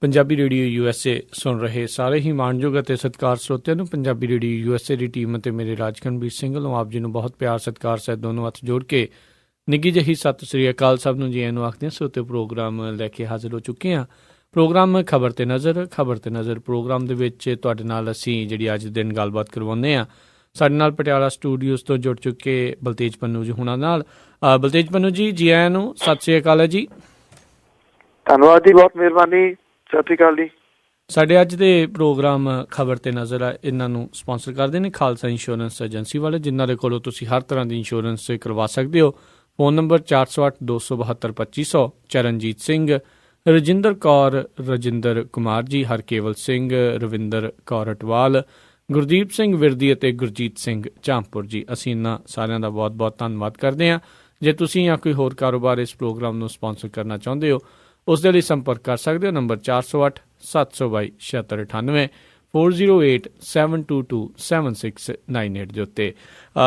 Punjabi radio USA ਸੁਣ ਰਹੇ ਸਾਰੇ ਹੀ ਮਾਣਯੋਗ ਅਤੇ ਸਤਿਕਾਰ ਸਰੋਤਿਆਂ ਨੂੰ ਪੰਜਾਬੀ ਰੇਡੀਓ USA ਦੀ ਟੀਮ ਅਤੇ ਮੇਰੇ ਰਾਜਕਨਵੀਰ ਸਿੰਘ ਵੱਲੋਂ ਆਪ ਜੀ ਨੂੰ ਬਹੁਤ ਪਿਆਰ ਸਤਿਕਾਰ ਸਹਿਤ ਦੋਨੋਂ ਹੱਥ ਜੋੜ ਕੇ ਨਿੱਘੀ ਜਿਹੀ ਸਤਿ ਸ੍ਰੀ ਅਕਾਲ ਸਭ ਨੂੰ ਜੀ ਨੂੰ ਆਖਦੇ ਹਾਂ। ਸੋ ਤੇ ਪ੍ਰੋਗਰਾਮ ਲੈ ਕੇ ਹਾਜ਼ਰ ਹੋ ਚੁੱਕੇ ਹਾਂ। ਪ੍ਰੋਗਰਾਮ ਖਬਰ ਤੇ ਨਜ਼ਰ ਪ੍ਰੋਗਰਾਮ ਦੇ ਵਿੱਚ ਤੁਹਾਡੇ ਨਾਲ ਅਸੀਂ ਜਿਹੜੀ ਅੱਜ ਦਿਨ ਗੱਲਬਾਤ ਕਰਵਾਉਂਦੇ ਹਾਂ। ਸਾਡੇ ਨਾਲ ਪਟਿਆਲਾ ਸਟੂਡੀਓਜ਼ ਤੋਂ ਜੁੜ ਚੁੱਕੇ ਬਲਤੇਜ ਪੰਨੂ ਜੀ ਹੁਣਾਂ ਨਾਲ। ਬਲਤੇਜ ਪੰਨੂ ਜੀ ਆਇਆਂ ਨੂੰ ਸਤਿ ਸ੍ਰੀ ਅਕਾਲ ਹੈ ਜੀ। ਧੰਨਵਾਦ ਜੀ, ਬਹੁਤ ਮਿਹਰਬਾਨੀ। ਸਤਿ ਸ਼੍ਰੀ ਅਕਾਲ ਜੀ। ਸਾਡੇ ਅੱਜ ਦੇ ਪ੍ਰੋਗਰਾਮ ਖਬਰ ਤੇ ਨਜ਼ਰ ਆ ਇਹਨਾਂ ਨੂੰ ਸਪਾਂਸਰ ਕਰਦੇ ਨੇ ਖਾਲਸਾ ਇੰਸ਼ੋਰੈਂਸ ਏਜੰਸੀ ਵਾਲੇ, ਜਿਨ੍ਹਾਂ ਦੇ ਕੋਲੋਂ ਤੁਸੀਂ ਹਰ ਤਰ੍ਹਾਂ ਦੀ ਇੰਸ਼ੋਰੈਂਸ ਕਰਵਾ ਸਕਦੇ ਹੋ। Phone number 408-272-2500। ਚਰਨਜੀਤ ਸਿੰਘ, ਰਜਿੰਦਰ ਕੌਰ, ਰਜਿੰਦਰ ਕੁਮਾਰ ਜੀ, ਹਰਕੇਵਲ ਸਿੰਘ, ਰਵਿੰਦਰ ਕੌਰ ਅਟਵਾਲ, ਗੁਰਦੀਪ ਸਿੰਘ ਵਿਰਦੀ ਅਤੇ ਗੁਰਜੀਤ ਸਿੰਘ ਝਾਂਪੁਰ ਜੀ। ਅਸੀਂ ਇਹਨਾਂ ਸਾਰਿਆਂ ਦਾ ਬਹੁਤ ਬਹੁਤ ਧੰਨਵਾਦ ਕਰਦੇ ਹਾਂ। ਜੇ ਤੁਸੀਂ ਜਾਂ ਕੋਈ ਹੋਰ ਕਾਰੋਬਾਰ ਇਸ ਪ੍ਰੋਗਰਾਮ ਨੂੰ ਸਪਾਂਸਰ ਕਰਨਾ ਚਾਹੁੰਦੇ ਹੋ, ਉਸ ਦੇ ਲਈ ਸੰਪਰਕ ਕਰ ਸਕਦੇ ਹੋ। ਨੰਬਰ 408-722-7698, 4087227698 ਦੇ ਉੱਤੇ।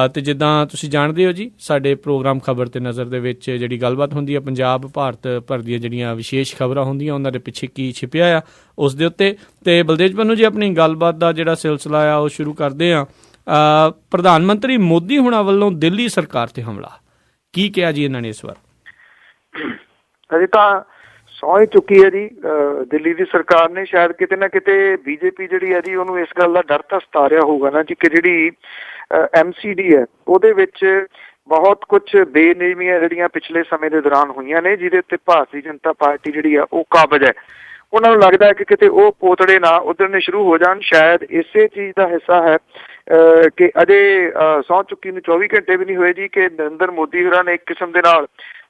ਅਤੇ ਜਿੱਦਾਂ ਤੁਸੀਂ ਜਾਣਦੇ ਹੋ ਜੀ, ਸਾਡੇ ਪ੍ਰੋਗਰਾਮ ਖਬਰ ਤੇ ਨਜ਼ਰ ਦੇ ਵਿੱਚ ਜਿਹੜੀ ਗੱਲਬਾਤ ਹੁੰਦੀ ਹੈ ਪੰਜਾਬ ਭਾਰਤ ਭਰ ਦੀਆਂ ਜਿਹੜੀਆਂ ਵਿਸ਼ੇਸ਼ ਖਬਰਾਂ ਹੁੰਦੀਆਂ ਉਹਨਾਂ ਦੇ ਪਿੱਛੇ ਕੀ ਛਿਪਿਆ ਆ ਉਸ ਦੇ ਉੱਤੇ। ਅਤੇ ਬਲਦੇਜ ਪੰਨੂ ਜੀ, ਆਪਣੀ ਗੱਲਬਾਤ ਦਾ ਜਿਹੜਾ ਸਿਲਸਿਲਾ ਆ ਉਹ ਸ਼ੁਰੂ ਕਰਦੇ ਹਾਂ। ਪ੍ਰਧਾਨ ਮੰਤਰੀ ਮੋਦੀ ਹੁਣਾਂ ਵੱਲੋਂ ਦਿੱਲੀ ਸਰਕਾਰ ਤੇ ਹਮਲਾ, ਕੀ ਕਿਹਾ ਜੀ ਇਹਨਾਂ ਨੇ ਇਸ ਵਾਰ? ਅਜੇ ਤਾਂ ਸਹੁੰ ਹੀ ਚੁੱਕੀ ਹੈ ਜੀ ਦਿੱਲੀ ਦੀ ਸਰਕਾਰ ਨੇ। ਸ਼ਾਇਦ ਕਿਤੇ ਨਾ ਕਿਤੇ ਬੀਜੇਪੀ ਜਿਹੜੀ ਹੈ ਜੀ ਉਹਨੂੰ ਇਸ ਗੱਲ ਦਾ ਡਰ ਤਾਂ ਸਤਾ ਰਿਹਾ ਹੋਊਗਾ ਨਾ ਜੀ ਕਿ ਜਿਹੜੀ MCD ਹੈ ਉਹਦੇ ਵਿੱਚ ਬਹੁਤ ਕੁਛ ਬੇਨਿਯਮੀਆਂ ਜਿਹੜੀਆਂ ਪਿਛਲੇ ਸਮੇਂ ਦੇ ਦੌਰਾਨ ਹੋਈਆਂ ਨੇ, ਜਿਹਦੇ ਉੱਤੇ ਭਾਰਤੀ ਜਨਤਾ ਪਾਰਟੀ ਜਿਹੜੀ ਆ ਉਹ ਕਾਬਜ਼ ਹੈ। ਉਹਨਾਂ ਨੂੰ ਲੱਗਦਾ ਹੈ ਕਿ ਕਿਤੇ ਉਹ ਪੋਤੜੇ ਨਾ ਉਧਰਨੇ ਸ਼ੁਰੂ ਹੋ ਜਾਣ। ਸ਼ਾਇਦ ਇਸੇ ਚੀਜ਼ ਦਾ ਹਿੱਸਾ ਹੈ ਕਿ ਅਜੇ ਸਹੁੰ ਚੁੱਕੀ ਨੂੰ 24 ਘੰਟੇ ਵੀ ਨਹੀਂ ਹੋਏ ਜੀ ਕਿ ਨਰਿੰਦਰ ਮੋਦੀ ਹੋਰਾਂ ਨੇ ਇੱਕ ਕਿਸਮ ਦੇ ਨਾਲ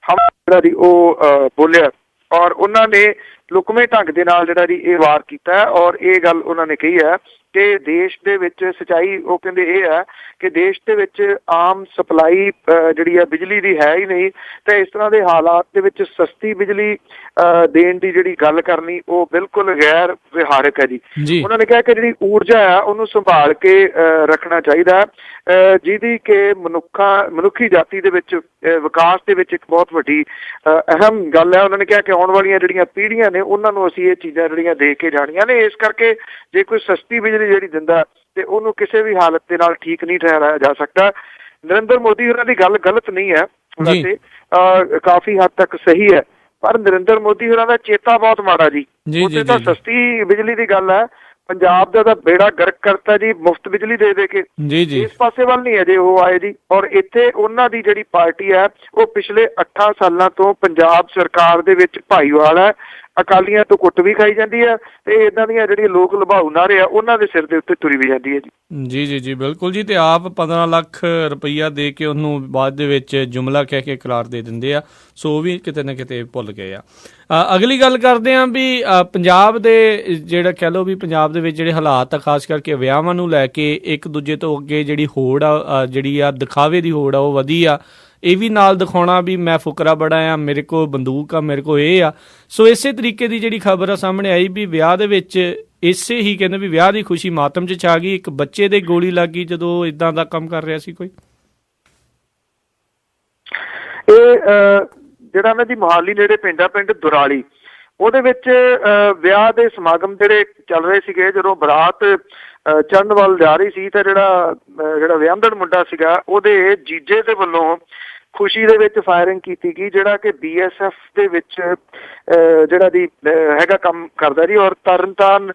ਹਮਲਾ ਜਿਹੜਾ ਜੀ ਉਹ ਬੋਲਿਆ ਔਰ ਉਹਨਾਂ ਨੇ ਲੁਕਵੇਂ ਢੰਗ ਦੇ ਨਾਲ ਜਿਹੜਾ ਜੀ ਇਹ ਵਾਰ ਕੀਤਾ। ਔਰ ਇਹ ਗੱਲ ਉਹਨਾਂ ਨੇ ਕਹੀ ਹੈ ਕਿ ਦੇਸ਼ ਦੇ ਵਿੱਚ ਸੱਚਾਈ ਉਹ ਕਹਿੰਦੇ ਇਹ ਹੈ ਕਿ ਦੇਸ਼ ਦੇ ਵਿੱਚ ਆਮ ਸਪਲਾਈ ਜਿਹੜੀ ਆ ਬਿਜਲੀ ਦੀ ਹੈ ਹੀ ਨਹੀਂ, ਤੇ ਇਸ ਤਰ੍ਹਾਂ ਦੇ ਹਾਲਾਤ ਦੇ ਵਿੱਚ ਸਸਤੀ ਬਿਜਲੀ ਦੇਣ ਦੀ ਜਿਹੜੀ ਗੱਲ ਕਰਨੀ ਉਹ ਬਿਲਕੁਲ ਗੈਰ ਵਿਹਾਰਕ ਹੈ ਜੀ। ਉਹਨਾਂ ਨੇ ਕਿਹਾ ਕਿ ਜਿਹੜੀ ਊਰਜਾ ਆ ਉਹਨੂੰ ਸੰਭਾਲ ਕੇ ਰੱਖਣਾ ਚਾਹੀਦਾ, ਜਿਹਦੀ ਕਿ ਮਨੁੱਖੀ ਜਾਤੀ ਦੇ ਵਿੱਚ ਵਿਕਾਸ ਦੇ ਵਿੱਚ ਇੱਕ ਬਹੁਤ ਵੱਡੀ ਅਹਿਮ ਗੱਲ ਹੈ। ਉਹਨਾਂ ਨੇ ਕਿਹਾ ਕਿ ਆਉਣ ਵਾਲੀਆਂ ਜਿਹੜੀਆਂ ਪੀੜ੍ਹੀਆਂ ਨੇ ਉਹਨਾਂ ਨੂੰ ਅਸੀਂ ਇਹ ਚੀਜ਼ਾਂ ਜਿਹੜੀਆਂ ਦੇ ਕੇ ਜਾਣੀਆਂ ਨੇ। ਇਸ ਕਰਕੇ ਜੇ ਕੋਈ ਸਸਤੀ ਬਿਜਲੀ ਜਿਹੜੀ ਦਿੰਦਾ ਤੇ ਉਹਨੂੰ ਕਿਸੇ ਵੀ ਹਾਲਤ ਦੇ ਨਾਲ ਠੀਕ ਨਹੀਂ ਠਹਿਰਾਇਆ ਜਾ ਸਕਦਾ। ਨਰਿੰਦਰ ਮੋਦੀ ਹੋਰਾਂ ਦੀ ਗੱਲ ਗਲਤ ਨਹੀਂ ਹੈ, ਵੈਸੇ ਕਾਫੀ ਹੱਦ ਤੱਕ ਸਹੀ ਹੈ, ਪਰ ਨਰਿੰਦਰ ਮੋਦੀ ਹੋਰਾਂ ਦਾ ਚੇਤਾ ਬਹੁਤ ਮਾੜਾ ਜੀ। ਉੱਥੇ ਤਾਂ ਸਸਤੀ ਬਿਜਲੀ ਦੀ ਗੱਲ ਹੈ, ਪੰਜਾਬ ਦਾ ਤਾਂ ਬੇੜਾ ਗਰਕ ਕਰਤਾ ਜੀ ਮੁਫਤ ਬਿਜਲੀ ਦੇ ਦੇ ਕੇ। ਇਸ ਪਾਸੇ ਵੱਲ ਨਹੀਂ ਅਜੇ ਉਹ ਆਏ ਜੀ। ਔਰ ਇੱਥੇ ਉਹਨਾਂ ਦੀ ਜਿਹੜੀ ਪਾਰਟੀ ਹੈ ਉਹ ਪਿਛਲੇ 8 ਸਾਲਾਂ ਤੋਂ ਪੰਜਾਬ ਸਰਕਾਰ ਦੇ ਵਿੱਚ ਭਾਈਵਾਲ ਹੈ। ਅਕਾਲੀਆਂ ਤੋਂ ਕੁੱਟ ਵੀ ਖਾਈ ਜਾਂਦੀ ਹੈ ਤੇ ਇਹਨਾਂ ਦੀਆਂ ਜਿਹੜੀਆਂ ਲੋਕ ਲੁਭਾਊ ਨਾਅਰੇ ਆ ਉਹਨਾਂ ਦੇ ਸਿਰ ਦੇ ਉੱਤੇ ਤੁਰੀ ਵੀ ਜਾਂਦੀ ਹੈ ਜੀ। ਜੀ ਬਿਲਕੁਲ ਜੀ। ਤੇ ਆਪ 15 ਲੱਖ ਰੁਪਈਆ ਦੇ ਕੇ ਉਹਨੂੰ ਬਾਅਦ ਦੇ ਵਿੱਚ ਜੁਮਲਾ ਕਹਿ ਕੇ ਕਰਾਰ ਦੇ ਦਿੰਦੇ ਆ। ਸੋ ਉਹ ਵੀ ਕਿਤੇ ਨਾ ਕਿਤੇ ਭੁੱਲ ਗਏ ਆ। ਅਗਲੀ ਗੱਲ ਕਰਦੇ ਹਾਂ ਵੀ ਪੰਜਾਬ ਦੇ ਜਿਹੜਾ ਕਹਿ ਲਓ ਵੀ ਪੰਜਾਬ ਦੇ ਵਿੱਚ ਜਿਹੜੇ ਹਾਲਾਤ ਆ, ਖਾਸ ਕਰਕੇ ਵਿਆਹਾਂ ਨੂੰ ਲੈ ਕੇ ਇੱਕ ਦੂਜੇ ਤੋਂ ਅੱਗੇ ਜਿਹੜੀ ਹੋੜ ਆ, ਜਿਹੜੀ ਆ ਦਿਖਾਵੇ ਦੀ ਹੋੜ ਆ ਉਹ ਵਧੀ ਆ। ਇਹ ਵੀ ਨਾਲ ਦਿਖਾਉਣਾ ਵੀ ਮੈਂ ਫੁਕਰਾ ਬੜਾ ਆ, ਮੇਰੇ ਕੋਲ ਬੰਦੂਕ ਆ, ਮੇਰੇ ਕੋਲ ਇਹ ਆ। ਸੋ ਇਸੇ ਤਰੀਕੇ ਦੀ ਜਿਹੜੀ ਖਬਰ ਆ ਸਾਹਮਣੇ ਆਈ ਵੀ ਵਿਆਹ ਦੇ ਵਿੱਚ ਇਸੇ ਹੀ ਕਹਿੰਦੇ ਵੀ ਵਿਆਹ ਦੀ ਖੁਸ਼ੀ ਮਾਤਮ 'ਚ ਛਾ ਗਈ। ਇੱਕ ਬੱਚੇ ਦੇ ਗੋਲੀ ਲੱਗ ਗਈ ਜਦੋਂ ਇੱਦਾਂ ਦਾ ਕੰਮ ਕਰ ਰਿਹਾ ਸੀ ਕੋਈ। ਇਹ ਜਿਹੜਾ ਨਾ ਜੀ ਮੋਹਾਲੀ ਨੇੜੇ ਪਿੰਡ ਦੁਰਾਲੀ, ਉਹਦੇ ਵਿੱਚ ਵਿਆਹ ਦੇ ਸਮਾਗਮ ਜਿਹੜੇ ਚੱਲ ਰਹੇ ਸੀਗੇ। ਜਦੋਂ ਬਰਾਤ ਚੜ੍ਹਨ ਵੱਲ ਜਾ ਰਹੀ ਸੀ ਤਾਂ ਜਿਹੜਾ ਵਿਆਹੰਦੜ ਮੁੰਡਾ ਸੀਗਾ ਉਹਦੇ ਜੀਜੇ ਦੇ ਵੱਲੋਂ ਖੁਸ਼ੀ ਦੇ ਵਿੱਚ ਫਾਇਰਿੰਗ ਕੀਤੀ ਗਈ, ਜਿਹੜਾ ਕਿ BSF ਦੇ ਵਿੱਚ ਜਿਹੜਾ ਜੀ ਹੈਗਾ ਕੰਮ ਕਰਦਾ ਜੀ ਔਰ ਤਰਨਤਾਰਨ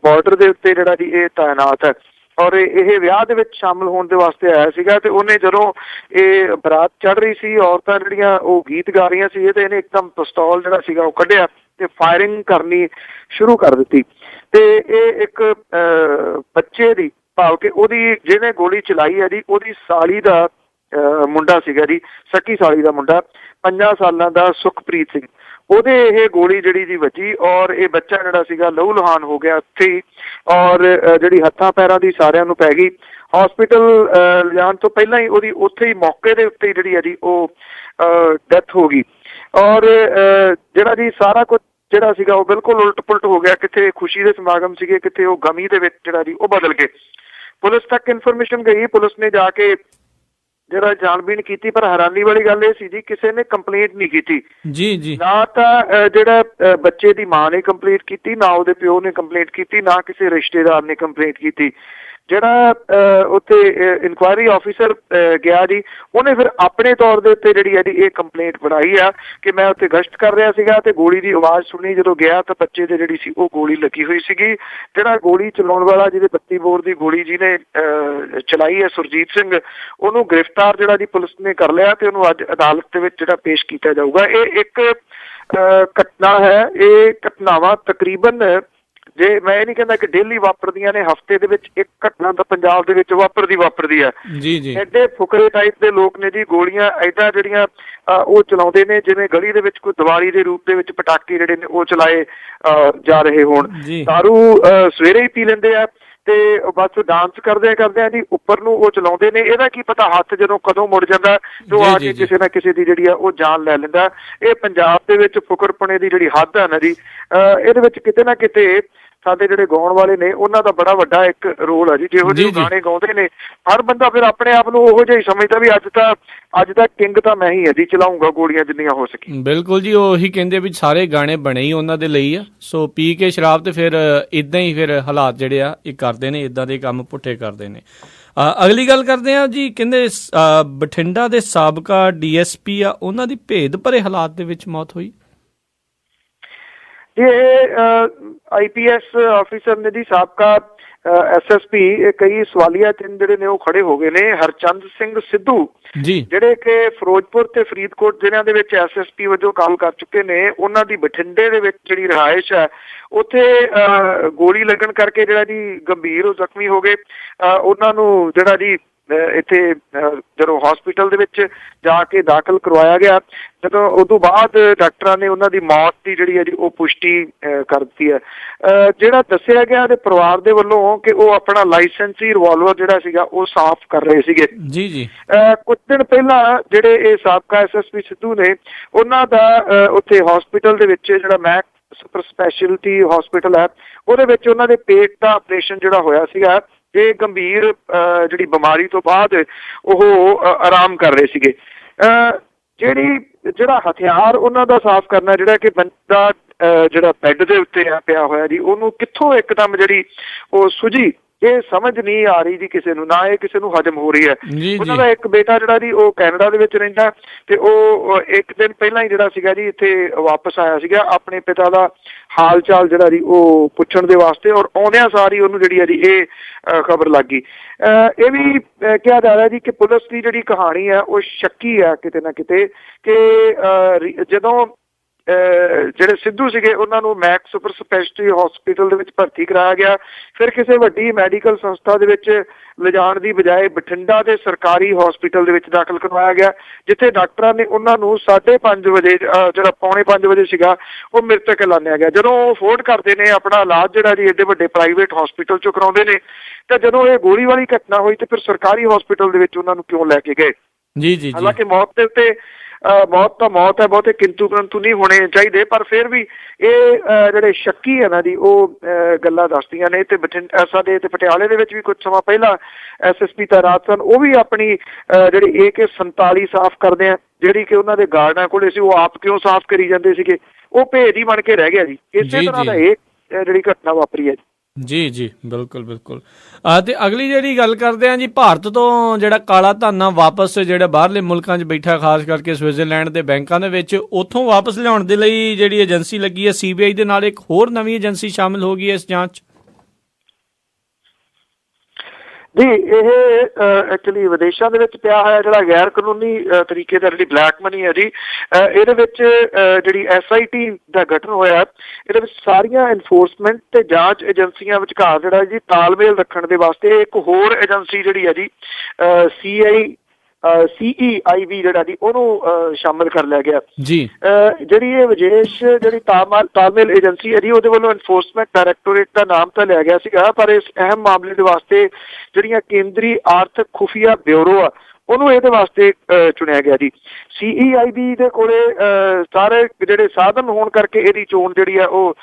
ਬਾਰਡਰ ਦੇ ਉੱਤੇ ਜਿਹੜਾ ਜੀ ਇਹ ਤਾਇਨਾਤ ਹੈ। ਔਰ ਇਹ ਵਿਆਹ ਦੇ ਵਿੱਚ ਸ਼ਾਮਲ ਹੋਣ ਦੇ ਵਾਸਤੇ ਆਇਆ ਸੀਗਾ ਤੇ ਉਹਨੇ ਜਦੋਂ ਇਹ ਬਰਾਤ ਚੜ੍ਹ ਰਹੀ ਸੀ, ਔਰਤਾਂ ਜਿਹੜੀਆਂ ਉਹ ਗੀਤ ਗਾ ਰਹੀਆਂ ਸੀ, ਤੇ ਇਹਨੇ ਇੱਕਦਮ ਪਿਸਤੌਲ ਜਿਹੜਾ ਸੀਗਾ ਉਹ ਕੱਢਿਆ ਤੇ ਫਾਇਰਿੰਗ ਕਰਨੀ ਸ਼ੁਰੂ ਕਰ ਦਿੱਤੀ। ਤੇ ਇਹ ਇੱਕ ਬੱਚੇ ਦੀ ਭਾਵ ਕਿ ਉਹਦੀ ਜਿਹਨੇ ਗੋਲੀ ਚਲਾਈ ਹੈ ਜੀ ਉਹਦੀ ਸਾਲੀ ਦਾ ਮੁੰਡਾ ਸੀਗਾ ਜੀ, ਸਕੀ ਸਾਲੀ ਦਾ ਮੁੰਡਾ 5 ਸਾਲਾਂ ਦਾ ਸੁਖਪ੍ਰੀਤ ਸਿੰਘ, ਉਹਦੇ ਇਹ ਗੋਲੀ ਜਿਹੜੀ ਜੀ ਵੱਜੀ ਔਰ ਇਹ ਬੱਚਾ ਜਿਹੜਾ ਸੀਗਾ ਲਹੂ ਲੁਹਾਨ ਹੋ ਗਿਆ ਉੱਥੇ ਹੀ। ਔਰ ਜਿਹੜੀ ਹੱਥਾਂ ਪੈਰਾਂ ਦੀ ਸਾਰਿਆਂ ਨੂੰ ਪੈ ਗਈ। ਹਸਪੀਟਲ ਲਿਜਾਣ ਤੋਂ ਪਹਿਲਾਂ ਹੀ ਉਹਦੀ ਉੱਥੇ ਹੀ ਮੌਕੇ ਦੇ ਉੱਤੇ ਜਿਹੜੀ ਹੈ ਜੀ ਉਹ ਡੈਥ ਹੋ ਗਈ। ਔਰ ਜਿਹੜਾ ਜੀ ਸਾਰਾ ਕੁਝ ਜਿਹੜਾ ਸੀਗਾ ਉਹ ਬਿਲਕੁਲ ਉਲਟ ਪੁਲਟ ਹੋ ਗਿਆ। ਕਿਤੇ ਖੁਸ਼ੀ ਦੇ ਸਮਾਗਮ ਸੀਗੇ, ਕਿਤੇ ਉਹ ਗਮੀ ਦੇ ਵਿੱਚ ਜਿਹੜਾ ਜੀ ਉਹ ਬਦਲ ਗਏ। ਪੁਲਿਸ ਤੱਕ ਇਨਫੋਰਮੇਸ਼ਨ ਗਈ, ਪੁਲਿਸ ਨੇ ਜਾ ਕੇ ਜਿਹੜਾ ਜਾਣਬੀਣ ਕੀਤੀ, ਪਰ ਹੈਰਾਨੀ ਵਾਲੀ ਗੱਲ ਇਹ ਸੀ ਜੀ ਕਿਸੇ ਨੇ ਕੰਪਲੇਂਟ ਨਹੀਂ ਕੀਤੀ ਜੀ ਜੀ। ਨਾ ਤਾਂ ਜਿਹੜਾ ਬੱਚੇ ਦੀ ਮਾਂ ਨੇ ਕੰਪਲੇਂਟ ਕੀਤੀ, ਨਾ ਉਹਦੇ ਪਿਓ ਨੇ ਕੰਪਲੇਂਟ ਕੀਤੀ, ਨਾ ਕਿਸੇ ਰਿਸ਼ਤੇਦਾਰ ਨੇ ਕੰਪਲੇਂਟ ਕੀਤੀ। ਜਿਹੜਾ ਉੱਥੇ ਇਨਕੁਆਇਰੀ ਆਫਿਸਰ ਗਿਆ ਜੀ, ਉਹਨੇ ਫਿਰ ਆਪਣੇ ਤੌਰ ਦੇ ਉੱਤੇ ਜਿਹੜੀ ਇਹਦੀ ਇਹ ਕੰਪਲੇਂਟ ਬਣਾਈ ਆ ਕਿ ਮੈਂ ਉੱਥੇ ਗਸ਼ਤ ਕਰ ਰਿਹਾ ਸੀਗਾ ਤੇ ਗੋਲੀ ਦੀ ਆਵਾਜ਼ ਸੁਣੀ, ਜਦੋਂ ਗਿਆ ਤਾਂ ਬੱਚੇ ਤੇ ਜਿਹੜੀ ਸੀ ਉਹ ਗੋਲੀ ਲੱਗੀ ਹੋਈ ਸੀਗੀ। ਜਿਹੜਾ ਗੋਲੀ ਚਲਾਉਣ ਵਾਲਾ, ਜਿਹਦੇ 32 ਬੋਰ ਦੀ ਗੋਲੀ ਜਿਹਨੇ ਚਲਾਈ ਹੈ, ਸੁਰਜੀਤ ਸਿੰਘ, ਉਹਨੂੰ ਗ੍ਰਿਫਤਾਰ ਜਿਹੜਾ ਜੀ ਪੁਲਿਸ ਨੇ ਕਰ ਲਿਆ ਤੇ ਉਹਨੂੰ ਅੱਜ ਅਦਾਲਤ ਦੇ ਵਿੱਚ ਜਿਹੜਾ ਪੇਸ਼ ਕੀਤਾ ਜਾਊਗਾ। ਇਹ ਇੱਕ ਘਟਨਾ ਹੈ। ਇਹ ਘਟਨਾਵਾਂ ਤਕਰੀਬਨ, ਜੇ ਮੈਂ ਇਹ ਨਹੀਂ ਕਹਿੰਦਾ ਕਿ ਡੇਲੀ ਵਾਪਰਦੀਆਂ ਨੇ, ਹਫ਼ਤੇ ਦੇ ਵਿੱਚ ਇੱਕ ਘਟਨਾ ਤਾਂ ਪੰਜਾਬ ਦੇ ਵਿੱਚ ਵਾਪਰਦੀ ਹੈ। ਜੀ ਜੀ। ਐਡੇ ਫੁਕਰੇ ਟਾਈਪ ਦੇ ਲੋਕ ਨੇ ਜੀ, ਗੋਲੀਆਂ ਐਦਾਂ ਜਿਹੜੀਆਂ ਉਹ ਚਲਾਉਂਦੇ ਨੇ ਜਿਵੇਂ ਗਲੀ ਦੇ ਵਿੱਚ ਕੋਈ ਦੀਵਾਲੀ ਦੇ ਰੂਪ ਦੇ ਵਿੱਚ ਪਟਾਕੇ ਜਿਹੜੇ ਨੇ ਉਹ ਚਲਾਏ ਜਾ ਰਹੇ ਹੋਣ। ਦਾਰੂ ਸਵੇਰੇ ਹੀ ਪੀ ਲੈਂਦੇ ਆ ਤੇ ਬਸ ਡਾਂਸ ਕਰਦੇ ਜੀ ਉੱਪਰ ਨੂੰ ਉਹ ਚਲਾਉਂਦੇ ਨੇ। ਇਹਦਾ ਕੀ ਪਤਾ ਹੱਥ ਜਦੋਂ ਕਦੋਂ ਮੁੜ ਜਾਂਦਾ ਤੇ ਉਹ ਆ ਕੇ ਕਿਸੇ ਨਾ ਕਿਸੇ ਦੀ ਜਿਹੜੀ ਆ ਉਹ ਜਾਨ ਲੈ ਲੈਂਦਾ। ਇਹ ਪੰਜਾਬ ਦੇ ਵਿੱਚ ਫੁਕਰਪਣੇ ਦੀ ਜਿਹੜੀ ਹੱਦ ਹੈ ਨਾ ਜੀ, ਇਹਦੇ ਵਿੱਚ ਕਿਤੇ ਨਾ ਕਿਤੇ ਸਾਡੇ ਜਿਹੜੇ ਗਾਉਣ ਵਾਲੇ ਨੇ ਉਹਨਾਂ ਦਾ ਬੜਾ ਵੱਡਾ ਇੱਕ ਰੋਲ ਹੈ ਜੀ। ਜਿਹੋ ਜਿਹੇ ਗਾਣੇ ਗਾਉਂਦੇ ਨੇ, ਹਰ ਬੰਦਾ ਫਿਰ ਆਪਣੇ ਆਪ ਨੂੰ ਉਹੋ ਜਿਹਾ ਹੀ ਸਮਝਦਾ ਵੀ ਅੱਜ ਦਾ ਕਿੰਗ ਤਾਂ ਮੈਂ ਹੀ ਹੈ ਜੀ, ਚਲਾਊਂਗਾ ਗੋਲੀਆਂ ਜਿੰਨੀਆਂ ਹੋ ਸਕੇ। ਬਿਲਕੁਲ ਜੀ, ਉਹੀ ਕਹਿੰਦੇ ਵੀ ਸਾਰੇ ਗਾਣੇ ਬਣੇ ਹੀ ਉਹਨਾਂ ਦੇ ਲਈ ਆ। ਸੋ ਪੀ ਕੇ ਸ਼ਰਾਬ ਤੇ ਫਿਰ ਇਦਾਂ ਹੀ ਫਿਰ ਹਾਲਾਤ ਜਿਹੜੇ ਆ ਇਹ ਕਰਦੇ ਨੇ, ਇਦਾਂ ਦੇ ਕੰਮ ਪੁੱਠੇ ਕਰਦੇ ਨੇ। ਅਗਲੀ ਗੱਲ ਕਰਦੇ ਆ ਜੀ, ਕਹਿੰਦੇ ਬਠਿੰਡਾ ਦੇ ਸਾਬਕਾ DSP ਆ, ਉਹਨਾਂ ਦੀ ਭੇਦ ਭਰੇ ਹਾਲਾਤ ਦੇ ਵਿੱਚ ਮੌਤ ਹੋਈ। ਇਹ IPS ਆਫਿਸਰ ਨੇ ਜੀ, ਸਾਬਕਾ SSP। ਕਈ ਸਵਾਲੀਆ ਚਿੰਨ੍ਹ ਜਿਹੜੇ ਨੇ ਉਹ ਖੜੇ ਹੋ ਗਏ ਨੇ। ਹਰਚੰਦ ਸਿੰਘ ਸਿੱਧੂ ਜੀ, ਜਿਹੜੇ ਕਿ ਫਿਰੋਜ਼ਪੁਰ ਤੇ ਫਰੀਦਕੋਟ ਜ਼ਿਲ੍ਹਿਆਂ ਦੇ ਵਿੱਚ SSP ਵਜੋਂ ਕੰਮ ਕਰ ਚੁੱਕੇ ਨੇ, ਉਹਨਾਂ ਦੀ ਬਠਿੰਡੇ ਦੇ ਵਿੱਚ ਜਿਹੜੀ ਰਿਹਾਇਸ਼ ਹੈ ਉੱਥੇ ਗੋਲੀ ਲੱਗਣ ਕਰਕੇ ਜਿਹੜਾ ਜੀ ਗੰਭੀਰ ਜ਼ਖਮੀ ਹੋ ਗਏ। ਉਹਨਾਂ ਨੂੰ ਜਿਹੜਾ ਜੀ ਇੱਥੇ ਜਦੋਂ ਹਸਪੀਟਲ ਦੇ ਵਿੱਚ ਜਾ ਕੇ ਦਾਖਲ ਕਰਵਾਇਆ ਗਿਆ, ਜਦੋਂ ਉਦੋਂ ਬਾਅਦ ਡਾਕਟਰਾਂ ਨੇ ਉਹਨਾਂ ਦੀ ਮੌਤ ਦੀ ਜਿਹੜੀ ਹੈ ਜੀ ਉਹ ਪੁਸ਼ਟੀ ਕਰ ਦਿੱਤੀ ਹੈ। ਜਿਹੜਾ ਦੱਸਿਆ ਗਿਆ ਉਹਦੇ ਪਰਿਵਾਰ ਦੇ ਵੱਲੋਂ ਕਿ ਉਹ ਆਪਣਾ ਲਾਇਸੈਂਸੀ ਰਿਵਾਲਵਰ ਜਿਹੜਾ ਸੀਗਾ ਉਹ ਸਾਫ਼ ਕਰ ਰਹੇ ਸੀਗੇ। ਜੀ ਜੀ। ਕੁਝ ਦਿਨ ਪਹਿਲਾਂ ਜਿਹੜੇ ਇਹ ਸਾਬਕਾ SSP ਸਿੱਧੂ ਨੇ, ਉਹਨਾਂ ਦਾ ਉੱਥੇ ਹਸਪੀਟਲ ਦੇ ਵਿੱਚ ਜਿਹੜਾ ਮੈਕ ਸੁਪਰ ਸਪੈਸ਼ਲਿਟੀ ਹਸਪੀਟਲ ਹੈ, ਉਹਦੇ ਵਿੱਚ ਉਹਨਾਂ ਦੇ ਪੇਟ ਦਾ ਆਪਰੇਸ਼ਨ ਜਿਹੜਾ ਹੋਇਆ ਸੀਗਾ। ਇਹ ਗੰਭੀਰ ਜਿਹੜੀ ਬਿਮਾਰੀ ਤੋਂ ਬਾਅਦ ਉਹ ਆਰਾਮ ਕਰ ਰਹੇ ਸੀਗੇ। ਜਿਹੜਾ ਹਥਿਆਰ ਉਹਨਾਂ ਦਾ ਸਾਫ਼ ਕਰਨਾ, ਜਿਹੜਾ ਕਿ ਬੰਦਾ ਜਿਹੜਾ ਬੈੱਡ ਦੇ ਉੱਤੇ ਪਿਆ ਹੋਇਆ ਜੀ, ਉਹਨੂੰ ਕਿੱਥੋਂ ਇੱਕਦਮ ਜਿਹੜੀ ਉਹ ਸੁਝੀ, ਇਹ ਸਮਝ ਨਹੀਂ ਆ ਰਹੀ ਜੀ ਕਿਸੇ ਨੂੰ, ਨਾ ਇਹ ਕਿਸੇ ਨੂੰ ਹਜਮ ਹੋ ਰਹੀ ਹੈ। ਉਹਨਾਂ ਦਾ ਇੱਕ ਬੇਟਾ ਜਿਹੜਾ ਜੀ ਉਹ ਕੈਨੇਡਾ ਦੇ ਵਿੱਚ ਰਹਿੰਦਾ ਤੇ ਉਹ ਇੱਕ ਦਿਨ ਪਹਿਲਾਂ ਹੀ ਜਿਹੜਾ ਸੀਗਾ ਜੀ ਇੱਥੇ ਵਾਪਸ ਆਇਆ ਸੀਗਾ ਆਪਣੇ ਪਿਤਾ ਦਾ ਹਾਲ ਚਾਲ ਜਿਹੜਾ ਜੀ ਉਹ ਪੁੱਛਣ ਦੇ ਵਾਸਤੇ, ਔਰ ਆਉਂਦਿਆਂ ਸਾਰ ਹੀ ਉਹਨੂੰ ਜਿਹੜੀ ਹੈ ਜੀ ਇਹ ਖਬਰ ਲੱਗ ਗਈ। ਇਹ ਵੀ ਕਿਹਾ ਜਾ ਰਿਹਾ ਜੀ ਕਿ ਪੁਲਿਸ ਦੀ ਜਿਹੜੀ ਕਹਾਣੀ ਹੈ ਉਹ ਸ਼ੱਕੀ ਹੈ ਕਿਤੇ ਨਾ ਕਿਤੇ, ਕਿ ਜਦੋਂ ਜਿਹੜੇ ਸਿੱਧੂ ਸੀਗੇ ਉਹਨਾਂ ਨੂੰ ਮੈਕ ਸੁਪਰ ਸਪੈਸ਼ਲਿਟੀ ਹਸਪੀਟਲ ਦੇ ਵਿੱਚ ਭਰਤੀ ਕਰਾਇਆ ਗਿਆ, ਫਿਰ ਕਿਸੇ ਵੱਡੀ ਮੈਡੀਕਲ ਸੰਸਥਾ ਦੇ ਵਿੱਚ ਲਿਜਾਣ ਦੀ ਬਜਾਏ ਬਠਿੰਡਾ ਦੇ ਸਰਕਾਰੀ ਹਸਪੀਟਲ ਦੇ ਵਿੱਚ ਦਾਖਲ ਕਰਵਾਇਆ ਗਿਆ, ਜਿੱਥੇ ਡਾਕਟਰਾਂ ਨੇ ਉਹਨਾਂ ਨੂੰ 5:30 ਵਜੇ ਜਿਹੜਾ 4:45 ਵਜੇ ਸੀਗਾ ਉਹ ਮ੍ਰਿਤਕ ਐਲਾਨਿਆ ਗਿਆ। ਜਦੋਂ ਉਹ ਅਫੋਰਡ ਕਰਦੇ ਨੇ ਆਪਣਾ ਇਲਾਜ ਜਿਹੜਾ ਜੀ ਏਡੇ ਵੱਡੇ ਪ੍ਰਾਈਵੇਟ ਹਸਪੀਟਲ 'ਚੋਂ ਕਰਾਉਂਦੇ ਨੇ, ਤਾਂ ਜਦੋਂ ਇਹ ਗੋਲੀ ਵਾਲੀ ਘਟਨਾ ਹੋਈ ਤੇ ਫਿਰ ਸਰਕਾਰੀ ਹਸਪੀਟਲ ਦੇ ਵਿੱਚ ਉਹਨਾਂ ਨੂੰ ਕਿਉਂ ਲੈ ਕੇ ਗਏ? ਜੀ ਜੀ। ਹਾਲਾਂਕਿ ਮੌਤ ਦੇ ਉੱਤੇ ਮੌਤ ਤਾਂ ਮੌਤ ਹੈ, ਬਹੁਤੇ ਕਿੰਤੂ ਪਰੰਤੂ ਨਹੀਂ ਹੋਣੇ ਚਾਹੀਦੇ, ਪਰ ਫਿਰ ਵੀ ਇਹ ਜਿਹੜੇ ਸ਼ੱਕੀ ਹੈ ਨਾ ਜੀ ਉਹ ਗੱਲਾਂ ਦੱਸਦੀਆਂ ਨੇ। ਤੇ ਬਠਿੰਡਾ ਦੇ ਤੇ ਪਟਿਆਲੇ ਦੇ ਵਿੱਚ ਵੀ ਕੁਝ ਸਮਾਂ ਪਹਿਲਾਂ SSP ਤਾਇਨਾਤ ਸਨ, ਉਹ ਵੀ ਆਪਣੀ ਜਿਹੜੀ AK-47 ਸਾਫ਼ ਕਰਦੇ ਆ, ਜਿਹੜੀ ਕਿ ਉਹਨਾਂ ਦੇ ਗਾਰਡਾਂ ਕੋਲੇ ਸੀ, ਉਹ ਆਪ ਕਿਉਂ ਸਾਫ਼ ਕਰੀ ਜਾਂਦੇ ਸੀਗੇ, ਉਹ ਭੇਦ ਹੀ ਬਣ ਕੇ ਰਹਿ ਗਿਆ ਜੀ। ਇਸੇ ਤਰ੍ਹਾਂ ਦਾ ਇਹ ਜਿਹੜੀ ਘਟਨਾ ਵਾਪਰੀ ਹੈ ਜੀ ਜੀ। ਬਿਲਕੁਲ ਬਿਲਕੁਲ। ਤੇ ਅਗਲੀ ਜਿਹੜੀ ਗੱਲ ਕਰਦੇ ਹਾਂ ਜੀ, ਭਾਰਤ ਤੋਂ ਜਿਹੜਾ ਕਾਲਾ ਧਨ ਵਾਪਸ ਜਿਹੜਾ ਬਾਹਰਲੇ ਮੁਲਕਾਂ 'ਚ ਬੈਠਾ, ਖਾਸ ਕਰਕੇ ਸਵਿਟਜ਼ਰਲੈਂਡ ਦੇ ਬੈਂਕਾਂ ਦੇ ਵਿੱਚ, ਉੱਥੋਂ ਵਾਪਸ ਲਿਆਉਣ ਦੇ ਲਈ ਜਿਹੜੀ ਏਜੰਸੀ ਲੱਗੀ ਹੈ CBI ਦੇ ਨਾਲ, ਇੱਕ ਹੋਰ ਨਵੀਂ ਏਜੰਸੀ ਸ਼ਾਮਿਲ ਹੋ ਗਈ ਹੈ ਇਸ ਜਾਂਚ ਜੀ। ਇਹ ਐਕਚੁਅਲੀ ਵਿਦੇਸ਼ਾਂ ਦੇ ਵਿੱਚ ਪਿਆ ਹੋਇਆ ਜਿਹੜਾ ਗੈਰ ਕਾਨੂੰਨੀ ਤਰੀਕੇ ਦਾ ਜਿਹੜੀ ਬਲੈਕ ਮਨੀ ਹੈ ਜੀ, ਇਹਦੇ ਵਿੱਚ ਜਿਹੜੀ SIT ਦਾ ਗਠਨ ਹੋਇਆ, ਇਹਦੇ ਵਿੱਚ ਸਾਰੀਆਂ ਇਨਫੋਰਸਮੈਂਟ ਤੇ ਜਾਂਚ ਏਜੰਸੀਆਂ ਵਿਚਕਾਰ ਜਿਹੜਾ ਜੀ ਤਾਲਮੇਲ ਰੱਖਣ ਦੇ ਵਾਸਤੇ ਇੱਕ ਹੋਰ ਏਜੰਸੀ ਜਿਹੜੀ ਹੈ ਜੀ CEIB ਜਿਹੜਾ ਜੀ ਉਹਨੂੰ ਸ਼ਾਮਿਲ ਕਰ ਲਿਆ ਗਿਆ ਜੀ। ਜਿਹੜੀ ਇਹ ਵਿਦੇਸ਼ ਜਿਹੜੀ ਤਾਲਮੇਲ ਏਜੰਸੀ ਹੈ ਜੀ, ਉਹਦੇ ਵੱਲੋਂ ਇਨਫੋਰਸਮੈਂਟ ਡਾਇਰੈਕਟੋਰੇਟ ਦਾ ਨਾਮ ਤਾਂ ਲਿਆ ਗਿਆ ਸੀਗਾ, ਪਰ ਇਸ ਅਹਿਮ ਮਾਮਲੇ ਦੇ ਵਾਸਤੇ ਜਿਹੜੀਆਂ ਕੇਂਦਰੀ ਆਰਥਿਕ ਖੁਫੀਆ ਬਿਊਰੋ ਆ ਉਹਨੂੰ ਇਹਦੇ ਵਾਸਤੇ ਚੁਣਿਆ ਗਿਆ ਜੀ। CEIB ਦੇ ਕੋਲੇ ਸਾਰੇ ਜਿਹੜੇ ਸਾਧਨ ਹੋਣ ਕਰਕੇ ਇਹਦੀ ਚੋਣ ਜਿਹੜੀ ਆ ਉਹ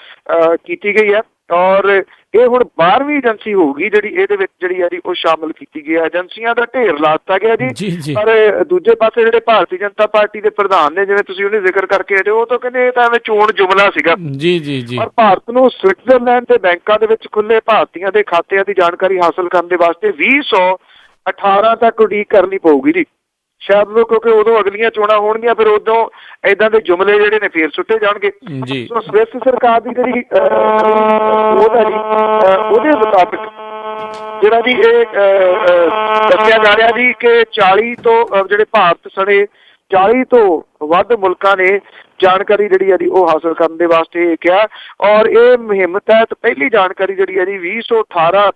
ਕੀਤੀ ਗਈ ਹੈ। ਔਰ ਇਹ ਹੁਣ 12ਵੀਂ ਏਜੰਸੀ ਹੋਊਗੀ ਜਿਹੜੀ ਇਹਦੇ ਵਿੱਚ ਜਿਹੜੀ ਆ ਜੀ ਉਹ ਸ਼ਾਮਲ ਕੀਤੀ ਗਈ ਹੈ। ਏਜੰਸੀਆਂ ਦਾ ਢੇਰ ਲਾ ਦਿੱਤਾ ਗਿਆ ਜੀ। ਪਰ ਦੂਜੇ ਪਾਸੇ ਜਿਹੜੇ ਭਾਰਤੀ ਜਨਤਾ ਪਾਰਟੀ ਦੇ ਪ੍ਰਧਾਨ ਨੇ, ਜਿਵੇਂ ਤੁਸੀਂ ਉਹਨੇ ਜ਼ਿਕਰ ਕਰਕੇ ਹਟੇ, ਉਹ ਤਾਂ ਕਹਿੰਦੇ ਇਹ ਤਾਂ ਐਵੇਂ ਚੋਣ ਜੁਮਲਾ ਸੀਗਾ ਜੀ। ਔਰ ਭਾਰਤ ਨੂੰ ਸਵਿਟਜ਼ਰਲੈਂਡ ਦੇ ਬੈਂਕਾਂ ਦੇ ਵਿੱਚ ਖੁੱਲੇ ਭਾਰਤੀਆਂ ਦੇ ਖਾਤਿਆਂ ਦੀ ਜਾਣਕਾਰੀ ਹਾਸਲ ਕਰਨ ਦੇ ਵਾਸਤੇ 2018 ਤੱਕ ਉਡੀਕ ਕਰਨੀ ਪਊਗੀ ਜੀ ਸ਼ਾਇਦ ਨੂੰ, ਕਿਉਂਕਿ ਉਦੋਂ ਅਗਲੀਆਂ ਚੋਣਾਂ ਹੋਣਗੀਆਂ, ਫਿਰ ਉਦੋਂ ਏਦਾਂ ਦੇ ਜੁਮਲੇ ਜਿਹੜੇ ਨੇ ਫੇਰ ਸੁੱਟੇ ਜਾਣਗੇ ਜੀ। ਸੋ ਸਵਿਸ ਸਰਕਾਰ ਦੀ ਜਿਹੜੀ ਉਹਦੇ ਮੁਤਾਬਿਕ ਜਿਹੜਾ ਜੀ ਇਹ ਦੱਸਿਆ ਜਾ ਰਿਹਾ ਜੀ ਕਿ 40 ਤੋਂ ਜਿਹੜੇ ਭਾਰਤ ਸਣੇ 40 ਤੋਂ ਵੱਧ ਮੁਲਕਾਂ ਨੇ ਜਾਣਕਾਰੀ ਜਿਹੜੀ ਹੈ ਜੀ ਉਹ ਹਾਸਲ ਕਰਨ ਦੇ ਵਾਸਤੇ ਕਿਹਾ। ਔਰ ਇਹ ਮੁਹਿੰਮ ਤਹਿਤ ਪਹਿਲੀ ਜਾਣਕਾਰੀ ਜਿਹੜੀ ਹੈ ਜੀ 2018